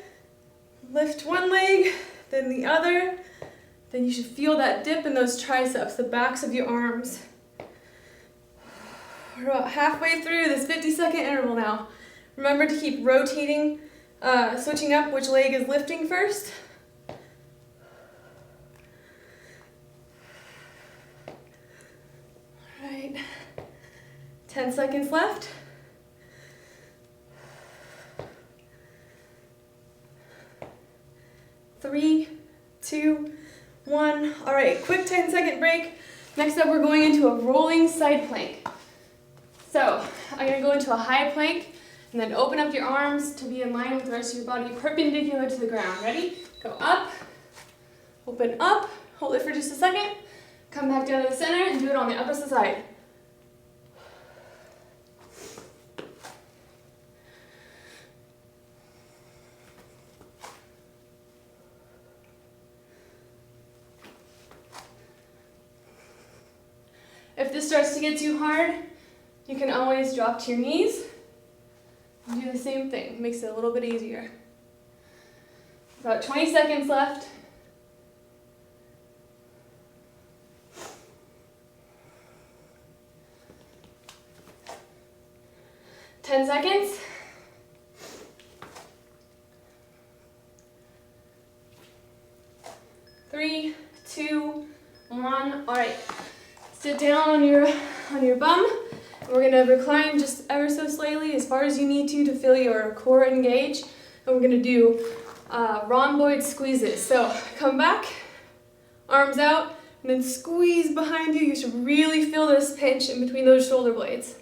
A: Lift one leg, then the other. Then you should feel that dip in those triceps, the backs of your arms. We're about halfway through this 50-second interval now. Remember to keep rotating, switching up which leg is lifting first. All right, 10 seconds left. Three, 2, 1. All right, quick 10-second break. Next up, we're going into a rolling side plank. So I'm gonna go into a high plank and then open up your arms to be in line with the rest of your body, perpendicular to the ground. Ready? Go up, open up, hold it for just a second, come back down to the center and do it on the opposite side. If this starts to get too hard, you can always drop to your knees and do the same thing. It makes it a little bit easier. About 20 seconds left. Ten seconds. 3, 2, 1. All right. Sit down on your bum. We're gonna recline just ever so slightly, as far as you need to feel your core engage. And we're gonna do rhomboid squeezes. So come back, arms out, and then squeeze behind you. You should really feel this pinch in between those shoulder blades.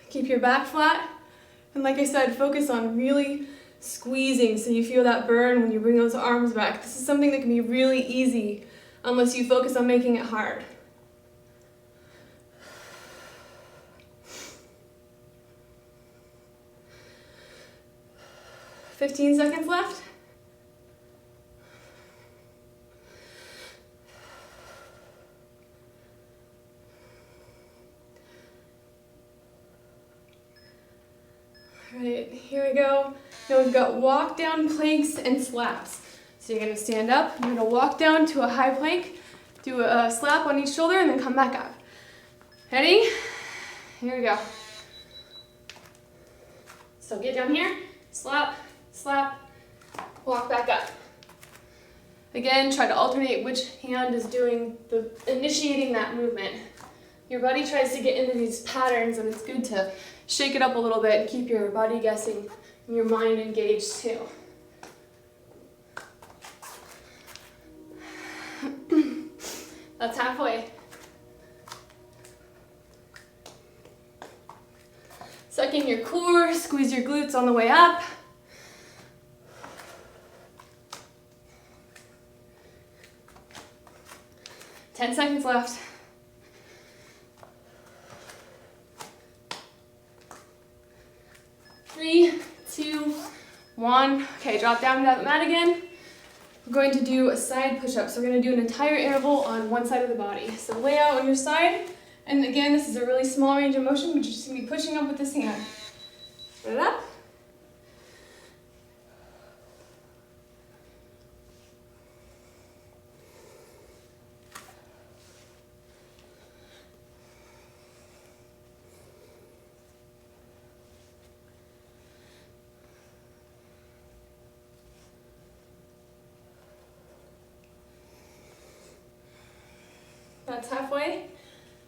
A: Keep your back flat. And like I said, focus on really squeezing so you feel that burn when you bring those arms back. This is something that can be really easy unless you focus on making it hard. "15 seconds left. All right, here we go. Now we've got walk down planks and slaps. So you're gonna stand up, you're gonna walk down to a high plank, do a slap on each shoulder, and then come back up. Ready? Here we go. So get down here, slap, slap, walk back up. Again, try to alternate which hand is initiating that movement. Your body tries to get into these patterns, and it's good to shake it up a little bit and keep your body guessing and your mind engaged too. That's halfway. Suck in your core, squeeze your glutes on the way up. Ten seconds left. 3, 2, 1. Okay, drop down to that mat again. We're going to do a side push-up. So we're going to do an entire interval on one side of the body. So lay out on your side. And again, this is a really small range of motion, but you're just going to be pushing up with this hand. Put it up. That's halfway.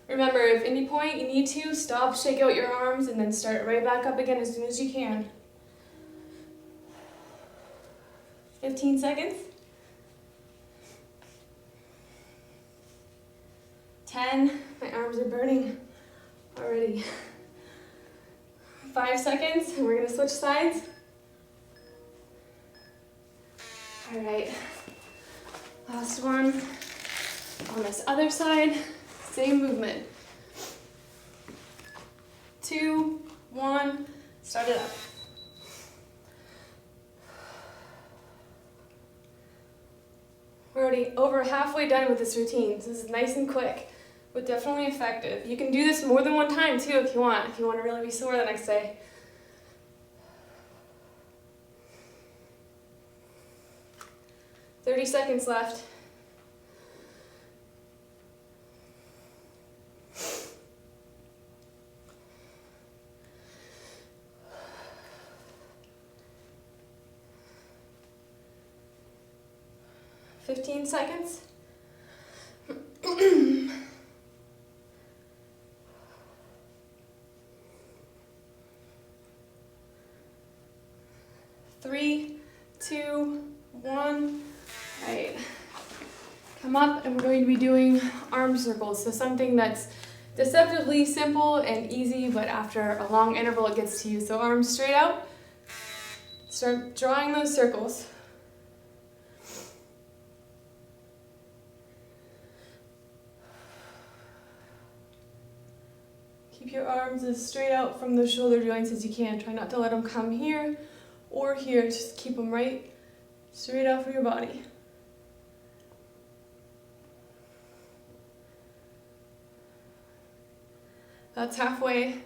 A: Remember, if at any point you need to, stop, shake out your arms, and then start right back up again as soon as you can. 15 seconds. 10. My arms are burning already. 5 seconds, and we're gonna switch sides. All right, last one. On this other side, same movement. 2, 1, start it up. We're already over halfway done with this routine. So this is nice and quick, but definitely effective. You can do this more than one time too if you want to really be sore the next day. "30 seconds left. "15 seconds. 3, 2, 1. All right. Come up, and we're going to be doing arm circles. So something that's deceptively simple and easy, but after a long interval it gets to you. So arms straight out. Start drawing those circles. Keep your arms as straight out from the shoulder joints as you can. Try not to let them come here or here. Just keep them right straight out from your body. That's halfway.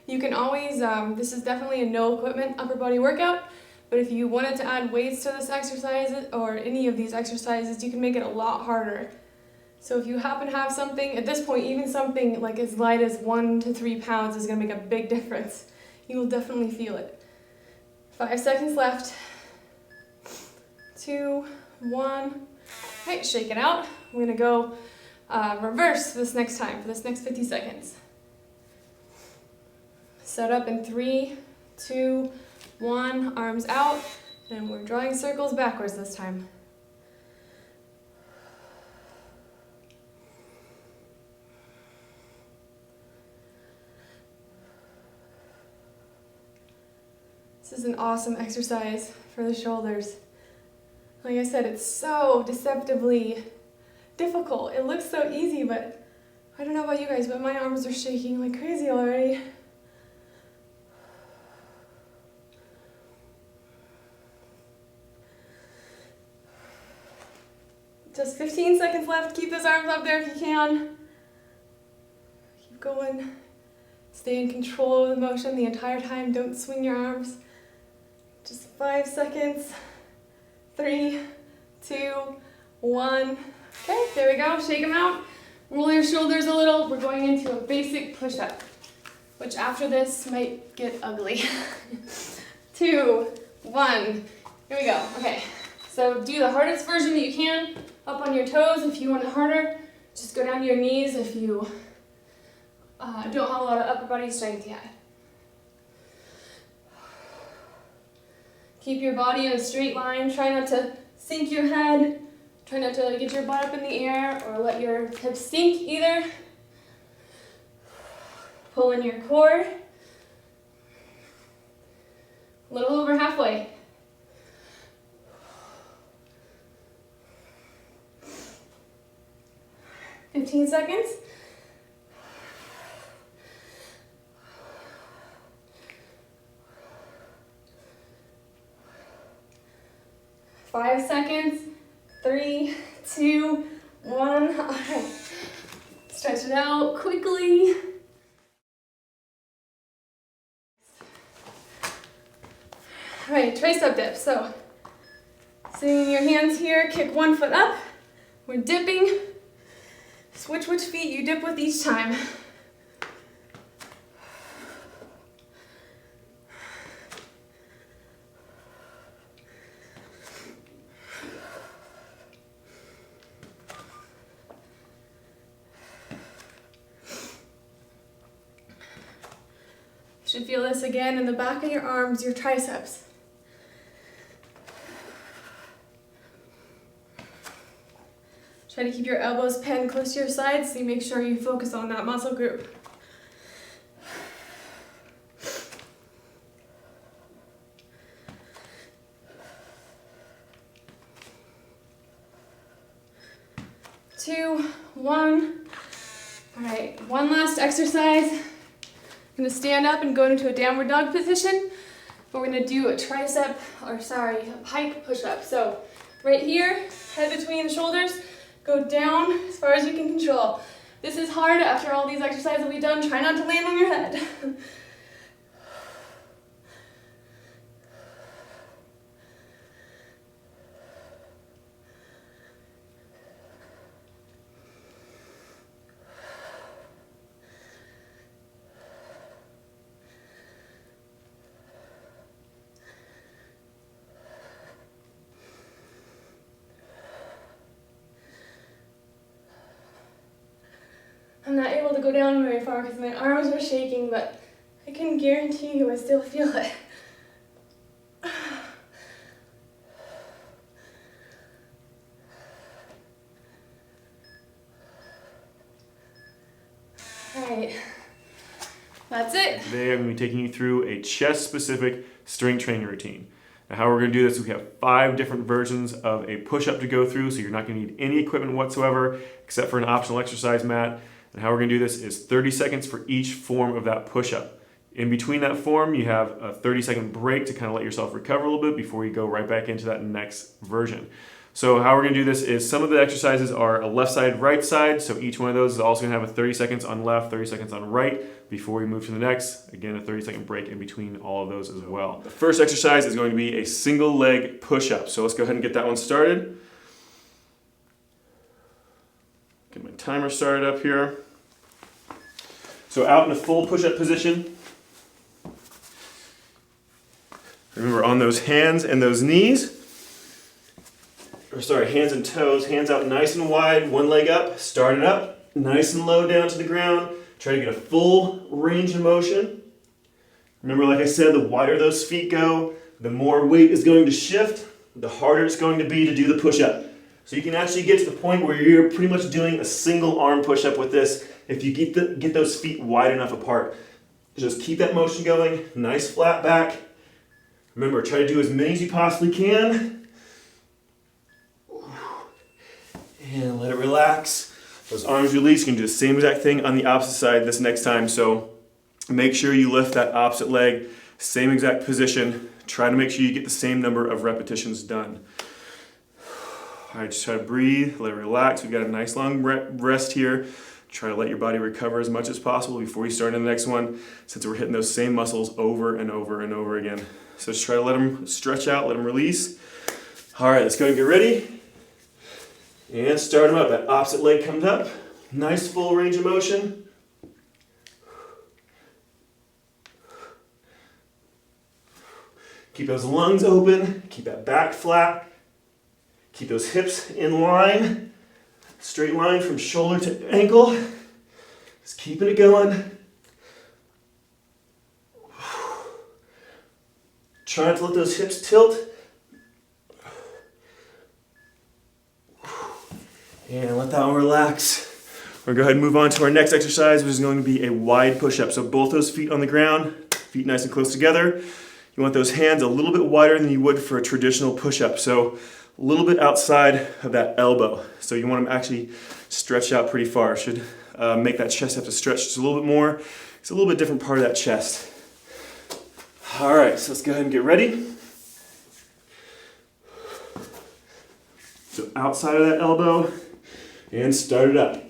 A: You can always, this is definitely a no equipment upper body workout, but if you wanted to add weights to this exercise or any of these exercises, you can make it a lot harder. So if you happen to have something, at this point, even something like as light as 1 to 3 pounds is gonna make a big difference. You will definitely feel it. 5 seconds left. 2, 1. Right, shake it out. We're gonna go reverse this next time, for this next 50 seconds. Set up in 3, 2, 1, arms out, and we're drawing circles backwards this time. This is an awesome exercise for the shoulders. Like I said, it's so deceptively difficult. It looks so easy, but I don't know about you guys, but my arms are shaking like crazy already. Just 15 seconds left. Keep those arms up there if you can. Keep going. Stay in control of the motion the entire time. Don't swing your arms. Just 5 seconds. 3, 2, 1. Okay, there we go. Shake them out. Roll your shoulders a little. We're going into a basic push-up, which after this might get ugly. 2, 1. Here we go. Okay, so do the hardest version that you can. Up on your toes if you want it harder. Just go down to your knees if you don't have a lot of upper body strength yet. Keep your body in a straight line. Try not to sink your head. Try not to get your butt up in the air or let your hips sink either. Pull in your core. A little over halfway. "15 seconds. 5 seconds. 3, 2, 1. All right. Stretch it out quickly. All right, tricep dip. So, sitting in your hands here, kick one foot up. We're dipping. Switch which feet you dip with each time. Should feel this again in the back of your arms, your triceps. Try to keep your elbows pinned close to your sides so you make sure you focus on that muscle group. Two, one. All right, one last exercise. I'm gonna stand up and go into a downward dog position. We're gonna do a pike push-up. So right here, head between the shoulders, go down as far as you can control. This is hard after all these exercises we've done. Try not to land on your head. I'm not able to go down very far because my arms are shaking, but I can guarantee you I still feel it. Alright, that's it.
B: Today I'm going to be taking you through a chest-specific strength training routine. Now how we're going to do this is we have 5 different versions of a push-up to go through, so you're not going to need any equipment whatsoever except for an optional exercise mat. And how we're going to do this is 30 seconds for each form of that push-up. In between that form, you have a 30-second break to kind of let yourself recover a little bit before you go right back into that next version. So how we're going to do this is some of the exercises are a left side, right side. So each one of those is also going to have a 30 seconds on left, 30 seconds on right before we move to the next. Again, a 30-second break in between all of those as well. The first exercise is going to be a single leg push-up. So let's go ahead and get that one started. Get my timer started up here. So out in a full push-up position. Remember, on those hands and those knees, hands and toes, hands out nice and wide, one leg up, start it up, nice and low down to the ground. Try to get a full range of motion. Remember, like I said, the wider those feet go, the more weight is going to shift, the harder it's going to be to do the push-up. So you can actually get to the point where you're pretty much doing a single arm push-up with this if you get those feet wide enough apart. Just keep that motion going, nice flat back. Remember, try to do as many as you possibly can. And let it relax. Those arms release. You can do the same exact thing on the opposite side this next time. So make sure you lift that opposite leg, same exact position. Try to make sure you get the same number of repetitions done. All right, just try to breathe, let it relax. We've got a nice long rest here. Try to let your body recover as much as possible before you start on the next one, since we're hitting those same muscles over and over and over again. So just try to let them stretch out, let them release. All right, let's go and get ready. And start them up. That opposite leg comes up. Nice full range of motion. Keep those lungs open. Keep that back flat. Keep those hips in line. Straight line from shoulder to ankle. Just keeping it going. Try not to let those hips tilt. And let that one relax. We're going to go ahead and move on to our next exercise, which is going to be a wide push-up. So both those feet on the ground, feet nice and close together. You want those hands a little bit wider than you would for a traditional push-up. So a little bit outside of that elbow. So you want them actually stretched out pretty far. Should make that chest have to stretch just a little bit more. It's a little bit different part of that chest. All right, so let's go ahead and get ready. So outside of that elbow, and start it up.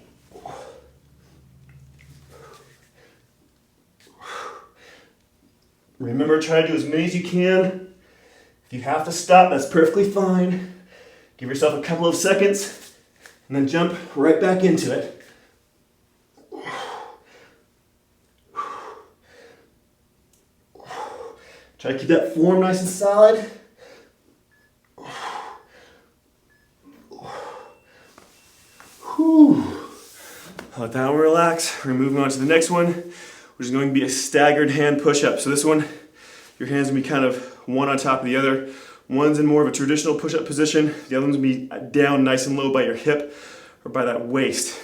B: Remember, try to do as many as you can. If you have to stop, that's perfectly fine. Give yourself a couple of seconds, and then jump right back into it. Try to keep that form nice and solid. Whew. Let that one relax. We're moving on to the next one, which is going to be a staggered hand push-up. So this one, your hands will be kind of one on top of the other. One's in more of a traditional push-up position. The other one's gonna be down nice and low by your hip or by that waist.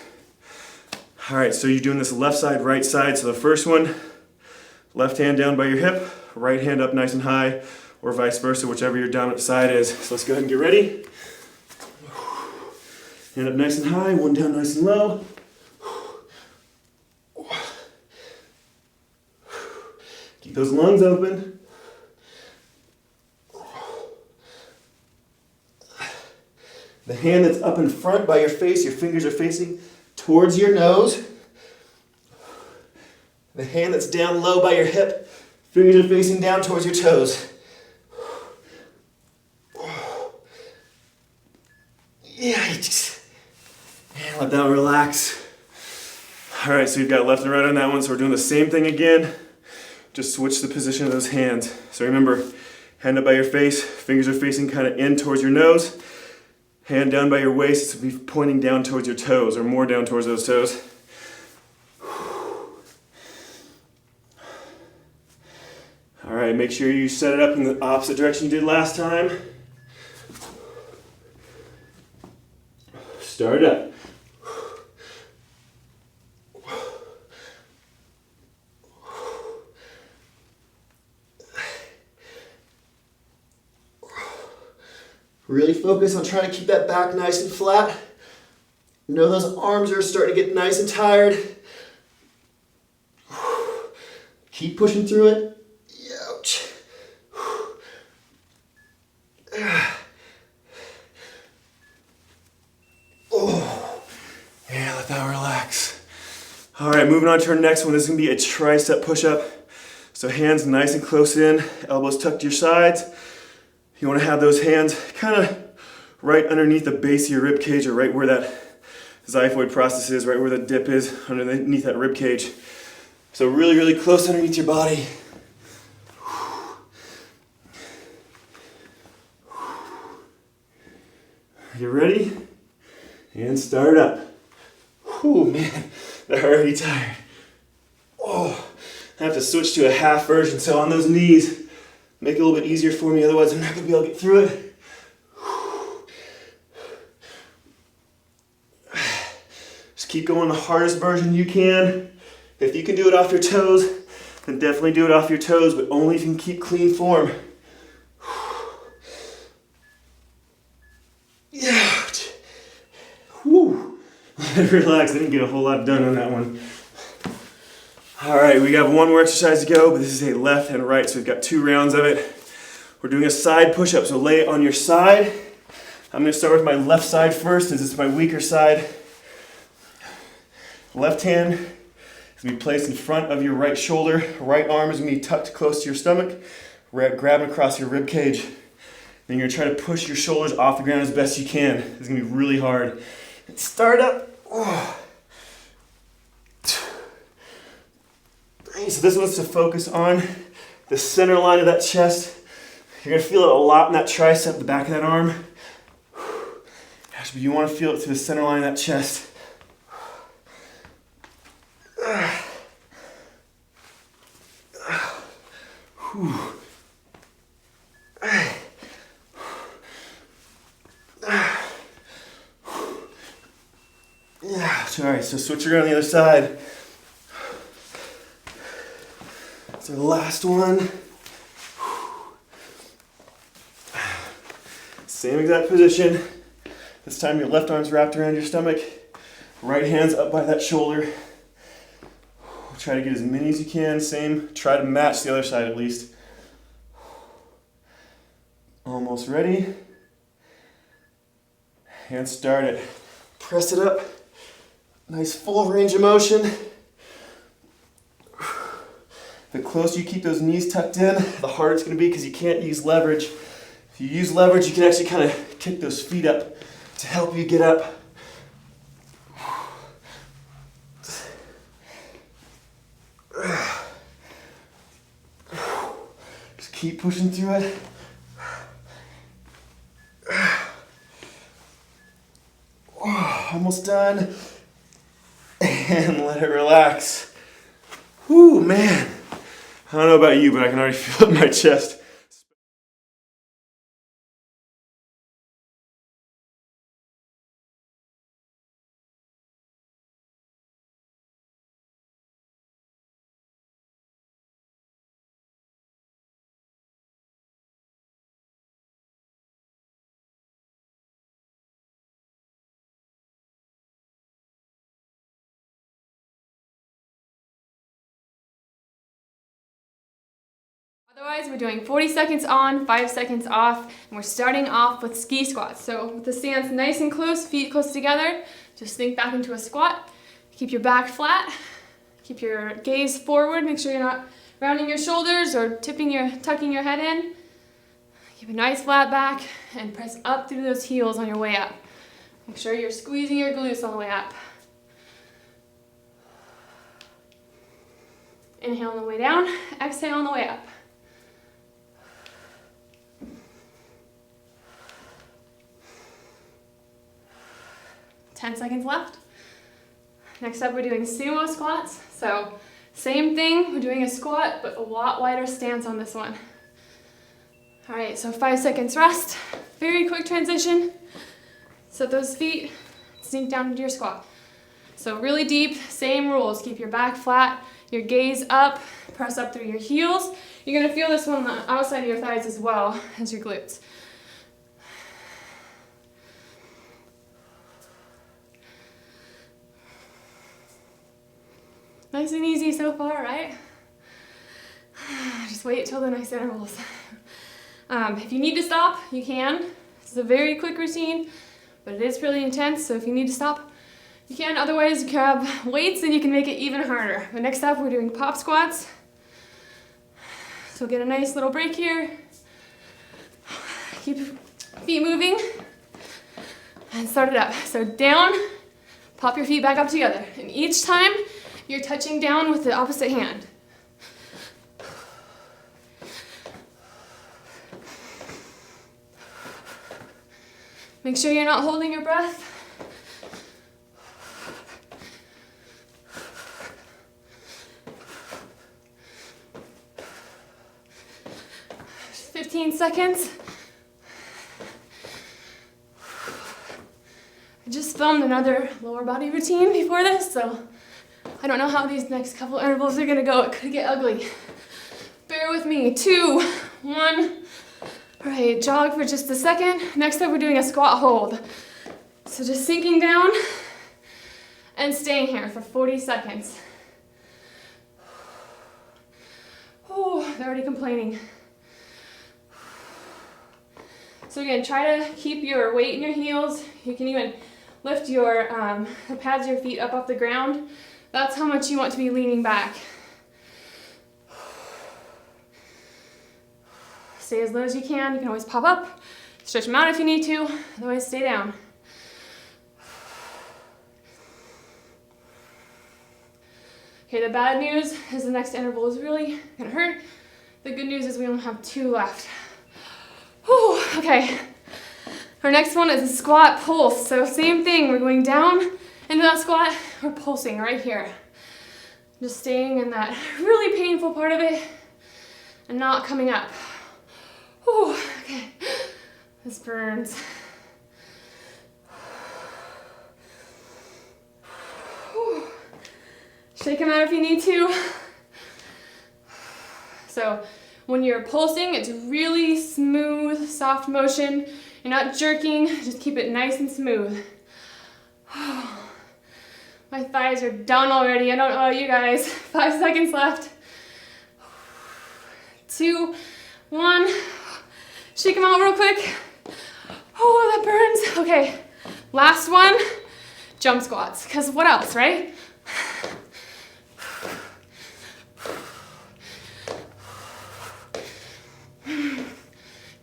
B: All right, so you're doing this left side, right side. So the first one, left hand down by your hip, right hand up nice and high, or vice versa, whichever your dominant side is. So let's go ahead and get ready. Hand up nice and high, one down nice and low. Keep those lungs open. The hand that's up in front by your face, your fingers are facing towards your nose. The hand that's down low by your hip, fingers are facing down towards your toes. Yikes. And let that relax. All right, so you've got left and right on that one, so we're doing the same thing again. Just switch the position of those hands. So remember, hand up by your face, fingers are facing kind of in towards your nose. Hand down by your waist, so be pointing down towards your toes, or more down towards those toes. All right, make sure you set it up in the opposite direction you did last time. Start up. Really focus on trying to keep that back nice and flat. Know those arms are starting to get nice and tired. Keep pushing through it. Ouch. Oh, yeah, let that relax. All right, moving on to our next one. This is gonna be a tricep push-up. So hands nice and close in, elbows tucked to your sides. You want to have those hands kind of right underneath the base of your rib cage, or right where that xiphoid process is, right where the dip is underneath that rib cage. So really, really close underneath your body. You ready? And start up. Whew, man, they're already tired. Oh, I have to switch to a half version, so on those knees, make it a little bit easier for me, otherwise I'm not going to be able to get through it. Just keep going the hardest version you can. If you can do it off your toes, then definitely do it off your toes, but only if you can keep clean form. Yeah. Whew. Relax, I didn't get a whole lot done on that one. All right, we got one more exercise to go, but this is a left and right, so we've got 2 rounds of it. We're doing a side push-up, so lay it on your side. I'm gonna start with my left side first, as it's my weaker side. Left hand is gonna be placed in front of your right shoulder. Right arm is gonna be tucked close to your stomach, grabbing across your rib cage. Then you're gonna try to push your shoulders off the ground as best you can. It's gonna be really hard. Start up. Oh. So this one's to focus on the center line of that chest. You're gonna feel it a lot in that tricep, the back of that arm. Gosh, but you wanna feel it to the center line of that chest. Yeah, all right, so switch around the other side. So the last one. Same exact position. This time your left arm's wrapped around your stomach. Right hand's up by that shoulder. Try to get as many as you can. Same, try to match the other side at least. Almost ready. And start it. Press it up. Nice full range of motion. The closer you keep those knees tucked in, the harder it's going to be because you can't use leverage. If you use leverage, you can actually kind of kick those feet up to help you get up. Just keep pushing through it. Almost done. And let it relax. Whew, man. I don't know about you, but I can already feel it in my chest.
A: Otherwise, we're doing 40 seconds on, 5 seconds off, and we're starting off with ski squats. So with the stance nice and close, feet close together, just sink back into a squat. Keep your back flat, keep your gaze forward, make sure you're not rounding your shoulders or tucking your head in. Keep a nice flat back and press up through those heels on your way up. Make sure you're squeezing your glutes on the way up. Inhale on the way down, exhale on the way up. 10 seconds left. Next up, we're doing sumo squats. So same thing, we're doing a squat, but a lot wider stance on this one. All right, so 5 seconds rest. Very quick transition. Set those feet, sink down into your squat. So really deep, same rules. Keep your back flat, your gaze up, press up through your heels. You're gonna feel this one on the outside of your thighs as well as your glutes. Nice and easy so far, right? Just wait till the next intervals. If you need to stop, you can. It's a very quick routine, but it is really intense, so if you need to stop, you can. Otherwise, grab weights and you can make it even harder. But next up, we're doing pop squats. So get a nice little break here. Keep feet moving. And start it up. So down, pop your feet back up together. And each time, you're touching down with the opposite hand. Make sure you're not holding your breath. Just 15 seconds. I just filmed another lower body routine before this, so I don't know how these next couple intervals are gonna go. It could get ugly. Bear with me. 2, 1. All right, jog for just a second. Next up, we're doing a squat hold. So just sinking down and staying here for 40 seconds. Oh, they're already complaining. So again, try to keep your weight in your heels. You can even lift your the pads of your feet up off the ground. That's how much you want to be leaning back. Stay as low as you can. You can always pop up, stretch them out if you need to, otherwise stay down. Okay, the bad news is the next interval is really gonna hurt. The good news is we only have 2 left. Whew, okay. Our next one is a squat pulse. So same thing, we're going down into that squat, we're pulsing right here. Just staying in that really painful part of it and not coming up. Whew, okay, this burns. Whew. Shake them out if you need to. So when you're pulsing, it's really smooth, soft motion. You're not jerking, just keep it nice and smooth. My thighs are done already. I don't know about you guys. 5 seconds left. 2, 1. Shake them out real quick. Oh, that burns. Okay, last one, jump squats. Because what else, right?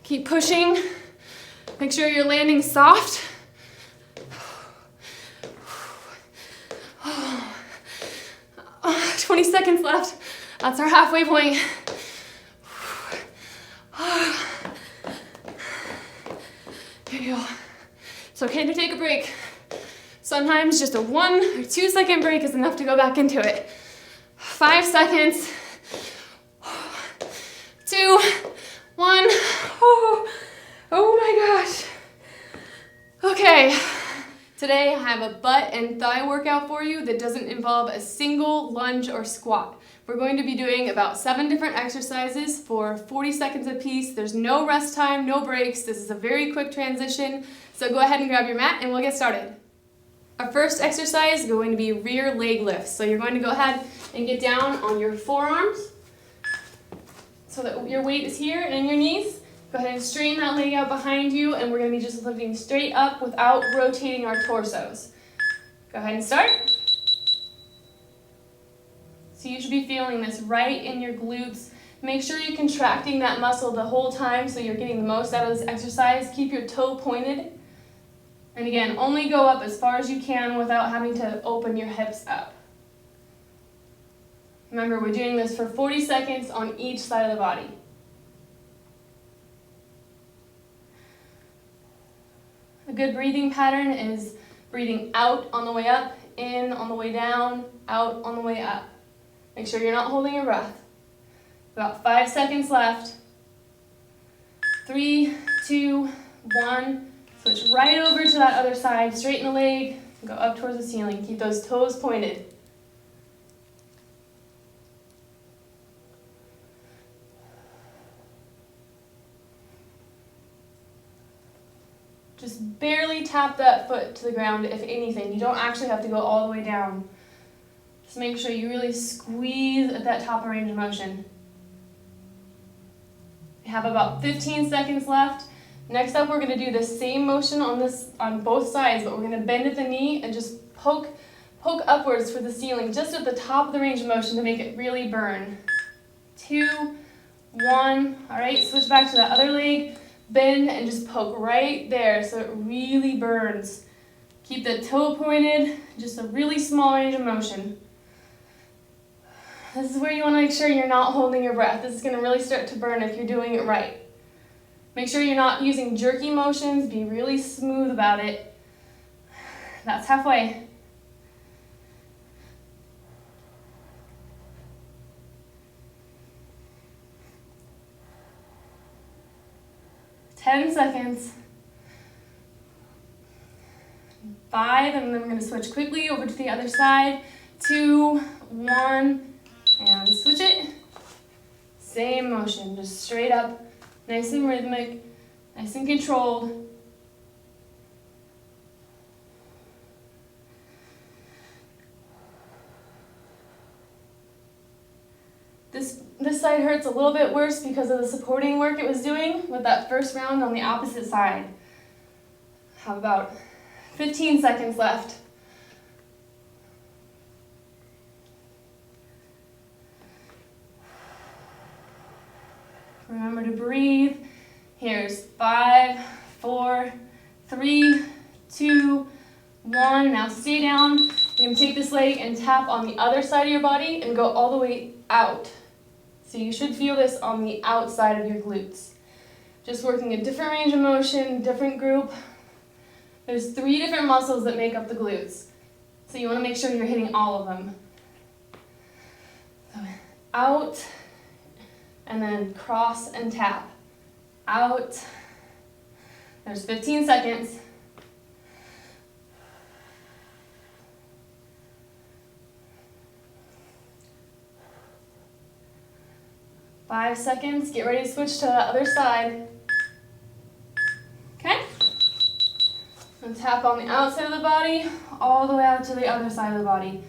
A: Keep pushing. Make sure you're landing soft. 20 seconds left. That's our halfway point. Here you go. It's okay to take a break. Sometimes just a 1 or 2 second break is enough to go back into it. 5 seconds. 2, 1. Oh my gosh. Okay. Today I have a butt and thigh workout for you that doesn't involve a single lunge or squat. We're going to be doing about 7 different exercises for 40 seconds apiece. There's no rest time, no breaks. This is a very quick transition. So go ahead and grab your mat and we'll get started. Our first exercise is going to be rear leg lifts. So you're going to go ahead and get down on your forearms so that your weight is here and in your knees. Go ahead and straighten that leg out behind you, and we're going to be just lifting straight up without rotating our torsos. Go ahead and start. So you should be feeling this right in your glutes. Make sure you're contracting that muscle the whole time so you're getting the most out of this exercise. Keep your toe pointed. And again, only go up as far as you can without having to open your hips up. Remember, we're doing this for 40 seconds on each side of the body. A good breathing pattern is breathing out on the way up, in on the way down, out on the way up. Make sure you're not holding your breath. About 5 seconds left. 3, 2, 1. Switch right over to that other side. Straighten the leg. Go up towards the ceiling. Keep those toes pointed. Just barely tap that foot to the ground, if anything. You don't actually have to go all the way down. Just make sure you really squeeze at that top of range of motion. We have about 15 seconds left. Next up, we're going to do the same motion on both sides, but we're going to bend at the knee and just poke upwards for the ceiling, just at the top of the range of motion to make it really burn. 2, 1. All right, switch back to that other leg. Bend and just poke right there so it really burns. Keep the toe pointed, just a really small range of motion. This is where you want to make sure you're not holding your breath. This is going to really start to burn if you're doing it right. Make sure you're not using jerky motions. Be really smooth about it. That's halfway. Ten seconds. 5, and then we're going to switch quickly over to the other side. 2, 1, and switch it. Same motion, just straight up, nice and rhythmic, nice and controlled. This side hurts a little bit worse because of the supporting work it was doing with that first round on the opposite side. Have about 15 seconds left. Remember to breathe. Here's 5, 4, 3, 2, 1. Now stay down. We're going to take this leg and tap on the other side of your body and go all the way out. So you should feel this on the outside of your glutes. Just working a different range of motion, different group. There's 3 different muscles that make up the glutes. So you want to make sure you're hitting all of them. So out, and then cross and tap. Out. There's 15 seconds. Five seconds. Get ready to switch to the other side. Okay? And tap on the outside of the body, all the way out to the other side of the body.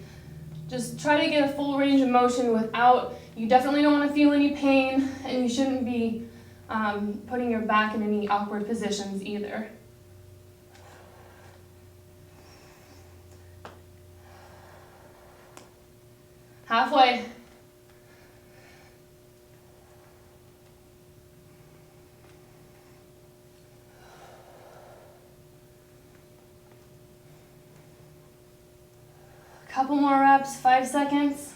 A: Just try to get a full range of motion without, you definitely don't want to feel any pain, and you shouldn't be putting your back in any awkward positions either. Halfway. Couple more reps, 5 seconds.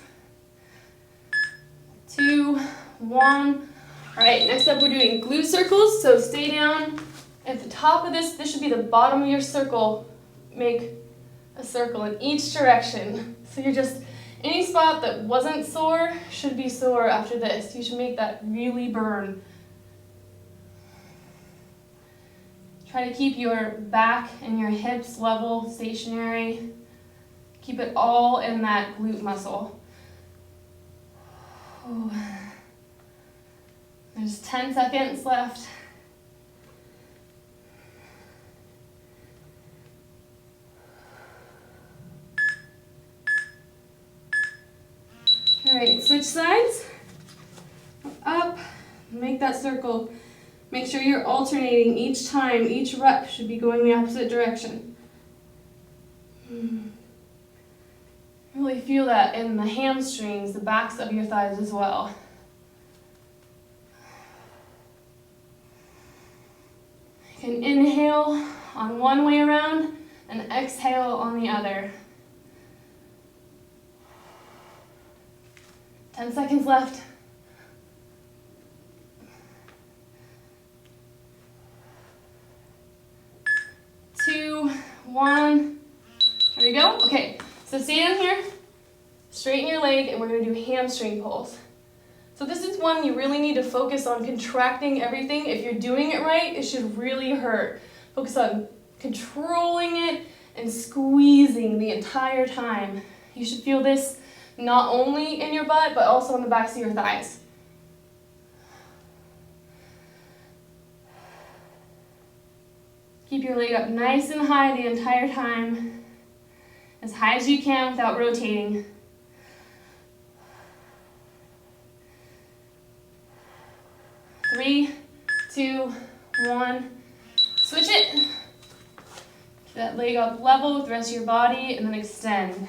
A: 2, 1. All right, next up we're doing glute circles. So stay down at the top of this. This should be the bottom of your circle. Make a circle in each direction. So you're just Any spot that wasn't sore should be sore after this. You should make that really burn. Try to keep your back and your hips level, stationary. Keep it all in that glute muscle. Ooh. There's 10 seconds left. All right, switch sides. Up, make that circle. Make sure you're alternating each time. Each rep should be going the opposite direction. Really feel that in the hamstrings, the backs of your thighs as well. You can inhale on one way around and exhale on the other. 10 seconds left. 2, 1. Here we go. Okay, so stand here, straighten your leg, and we're going to do hamstring pulls. So this is one you really need to focus on contracting everything. If you're doing it right, it should really hurt. Focus on controlling it and squeezing the entire time. You should feel this not only in your butt, but also on the backs of your thighs. Keep your leg up nice and high the entire time, as high as you can without rotating. Three, 2, 1. Switch it. Keep that leg up level with the rest of your body, and then extend.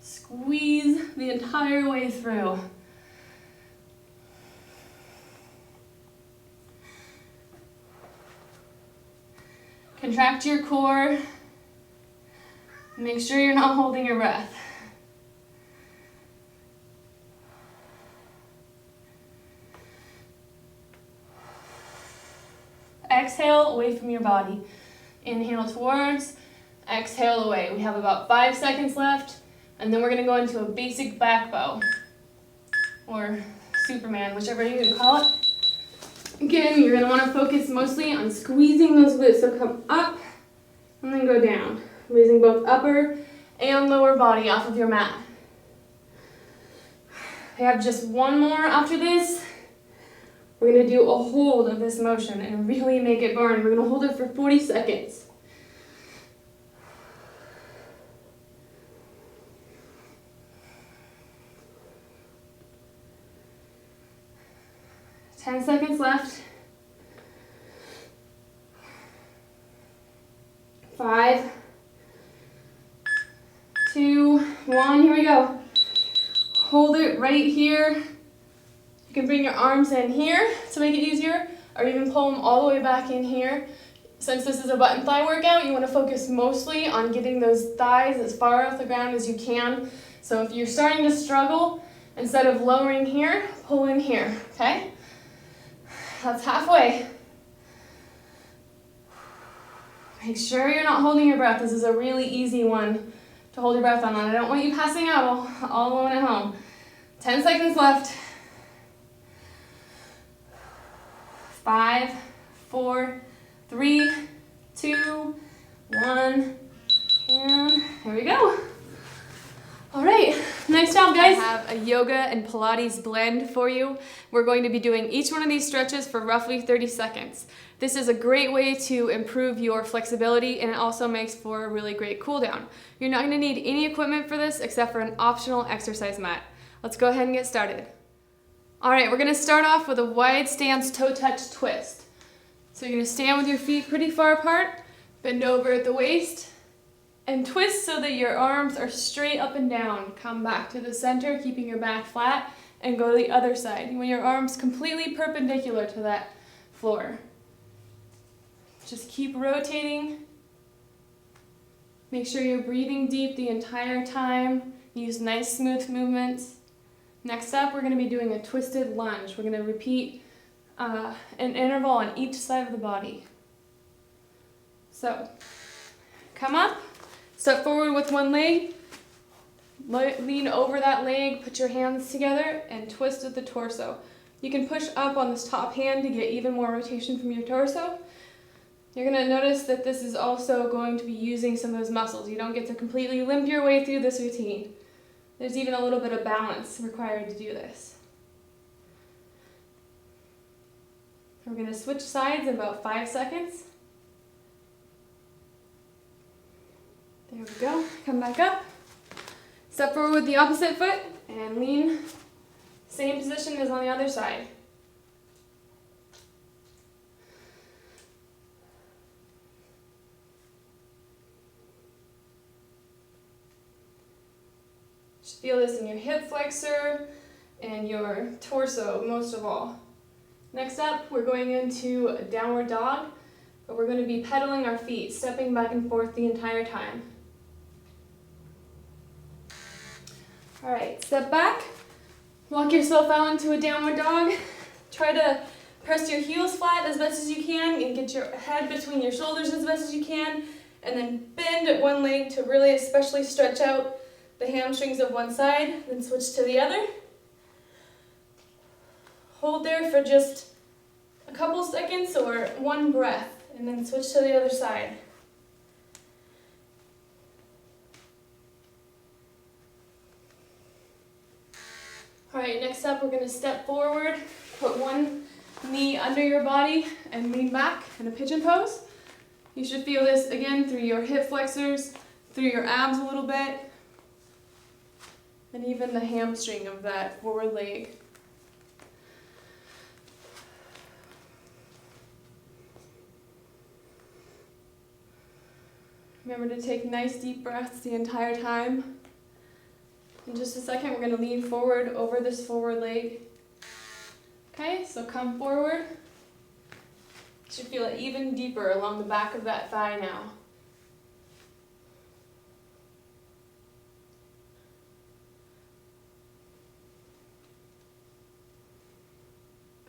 A: Squeeze the entire way through. Contract your core. Make sure you're not holding your breath. Exhale away from your body. Inhale towards, exhale away. We have about 5 seconds left, and then we're gonna go into a basic back bow, or Superman, whichever you can call it. Again, you're gonna wanna focus mostly on squeezing those glutes, so come up and then go down, raising both upper and lower body off of your mat. We have just one more after this. We're going to do a hold of this motion and really make it burn. We're going to hold it for 40 seconds. Ten seconds left. 5, 2, 1, here we go. Hold it right here. You can bring your arms in here to make it easier, or even pull them all the way back in here. Since this is a butt and thigh workout, you want to focus mostly on getting those thighs as far off the ground as you can. So if you're starting to struggle, instead of lowering here, pull in here, okay? That's halfway. Make sure you're not holding your breath. This is a really easy one to hold your breath on. I don't want you passing out all alone at home. 10 seconds left. 5, 4, 3, 2, 1, and here we go. All right, nice job, guys. I have a yoga and Pilates blend for you. We're going to be doing each one of these stretches for roughly 30 seconds. This is a great way to improve your flexibility, and it also makes for a really great cool down. You're not gonna need any equipment for this except for an optional exercise mat. Let's go ahead and get started. All right, we're gonna start off with a wide stance toe touch twist. So you're gonna stand with your feet pretty far apart, bend over at the waist, and twist so that your arms are straight up and down. Come back to the center, keeping your back flat, and go to the other side. You want your arms completely perpendicular to that floor. Just keep rotating. Make sure you're breathing deep the entire time. Use nice smooth movements. Next up, we're going to be doing a twisted lunge. We're going to repeat an interval on each side of the body. So, come up, step forward with one leg, Lean over that leg, put your hands together, and twist with the torso. You can push up on this top hand to get even more rotation from your torso. You're going to notice that this is also going to be using some of those muscles. You don't get to completely limp your way through this routine. There's even a little bit of balance required to do this. We're going to switch sides in about 5 seconds. There we go. Come back up. Step forward with the opposite foot and lean. Same position as on the other side. Just feel this in your hip flexor and your torso most of all. Next up, we're going into a downward dog, but we're going to be pedaling our feet, stepping back and forth the entire time. All right, step back, walk yourself out into a downward dog. Try to press your heels flat as best as you can and get your head between your shoulders as best as you can, and then bend at one leg to really especially stretch out the hamstrings of one side, then switch to the other. Hold there for just a couple seconds or one breath, and then switch to the other side. All right, next up we're going to step forward, put one knee under your body and lean back in a pigeon pose. You should feel this again through your hip flexors, through your abs a little bit, and even the hamstring of that forward leg. Remember to take nice deep breaths the entire time. In just a second, we're going to lean forward over this forward leg. Okay, so come forward. You should feel it even deeper along the back of that thigh now.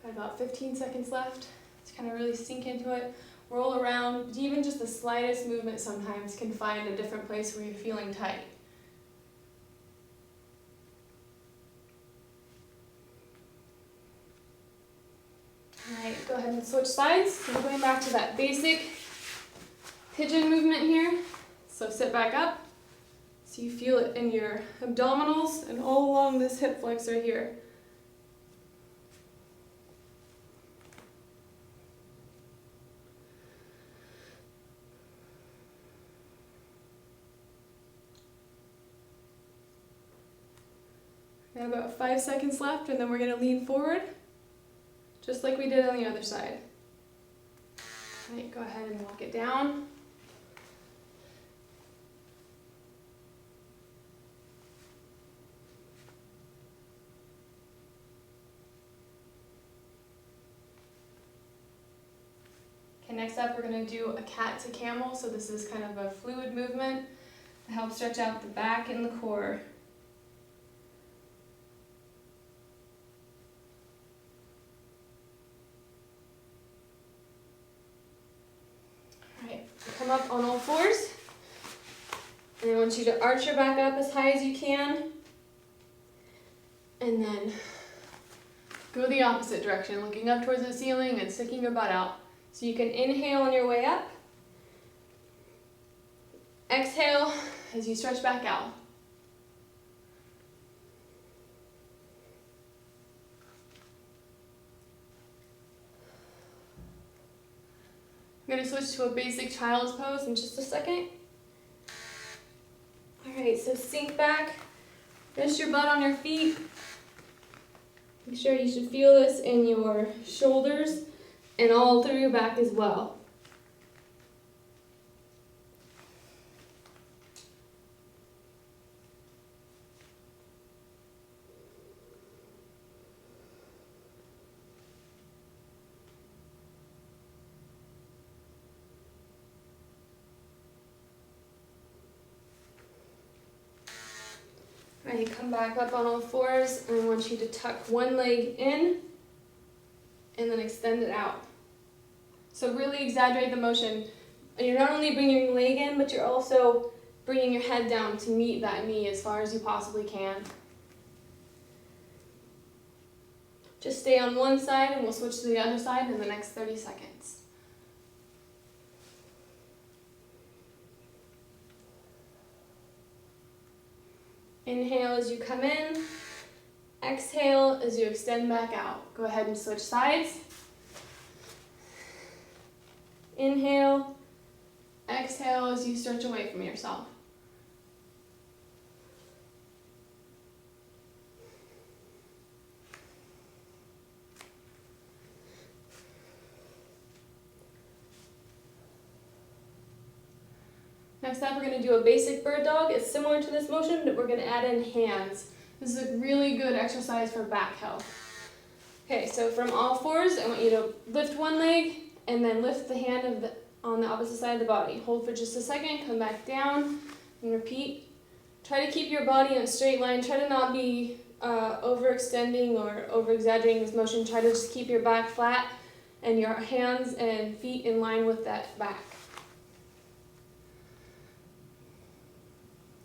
A: Got about 15 seconds left to kind of really sink into it. Roll around. Even just the slightest movement sometimes can find a different place where you're feeling tight. Alright, go ahead and switch sides. So we're going back to that basic pigeon movement here. So sit back up. So you feel it in your abdominals and all along this hip flexor here. We have about 5 seconds left, and then we're going to lean forward, just like we did on the other side. All right, go ahead and walk it down. Okay, next up we're going to do a cat to camel. So this is kind of a fluid movement to help stretch out the back and the core. Come up on all fours, and I want you to arch your back up as high as you can, and then go the opposite direction, looking up towards the ceiling and sticking your butt out. So you can inhale on your way up, exhale as you stretch back out. I'm going to switch to a basic child's pose in just a second. Alright, so sink back, rest your butt on your feet. Make sure you should feel this in your shoulders and all through your back as well. Alright, come back up on all fours, and I want you to tuck one leg in and then extend it out. So really exaggerate the motion. You're not only bringing your leg in, but you're also bringing your head down to meet that knee as far as you possibly can. Just stay on one side and we'll switch to the other side in the next 30 seconds. Inhale as you come in. Exhale as you extend back out. Go ahead and switch sides. Inhale. Exhale as you stretch away from yourself. Next up, we're going to do a basic bird dog. It's similar to this motion, but we're going to add in hands. This is a really good exercise for back health. Okay, so from all fours, I want you to lift one leg and then lift the hand on the opposite side of the body. Hold for just a second, come back down, and repeat. Try to keep your body in a straight line. Try to not be overextending or over-exaggerating this motion. Try to just keep your back flat and your hands and feet in line with that back.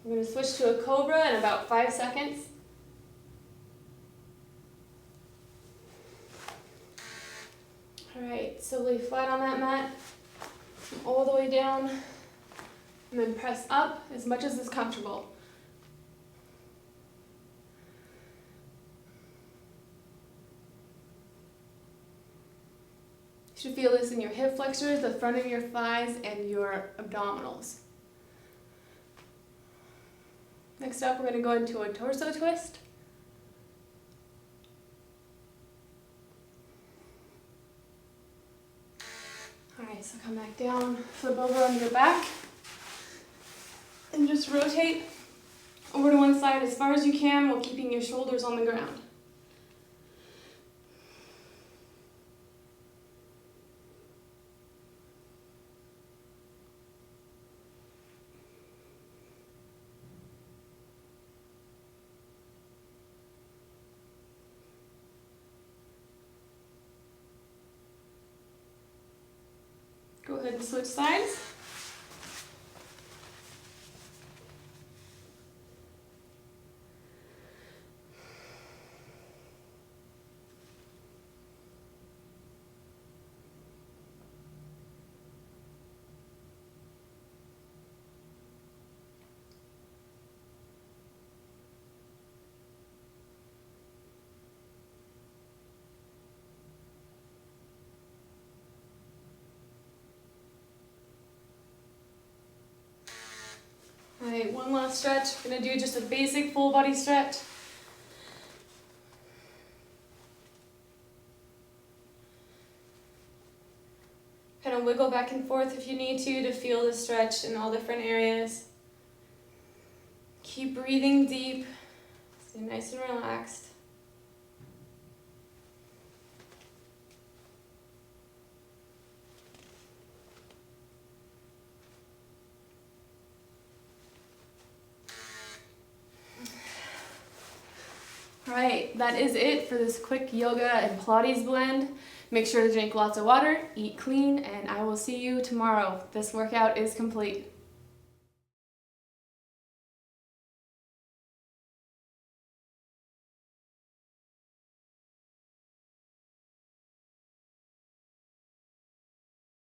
A: I'm going to switch to a cobra in about 5 seconds. Alright, so lay flat on that mat, all the way down, and then press up as much as is comfortable. You should feel this in your hip flexors, the front of your thighs, and your abdominals. Next up, we're going to go into a torso twist. Alright, so come back down, flip over on your back, and just rotate over to one side as far as you can while keeping your shoulders on the ground. Go ahead and switch sides. Alright, one last stretch. We're going to do just a basic full body stretch. Kind of wiggle back and forth if you need to feel the stretch in all different areas. Keep breathing deep. Stay nice and relaxed. Alright, that is it for this quick yoga and Pilates blend. Make sure to drink lots of water, eat clean, and I will see you tomorrow. This workout is complete.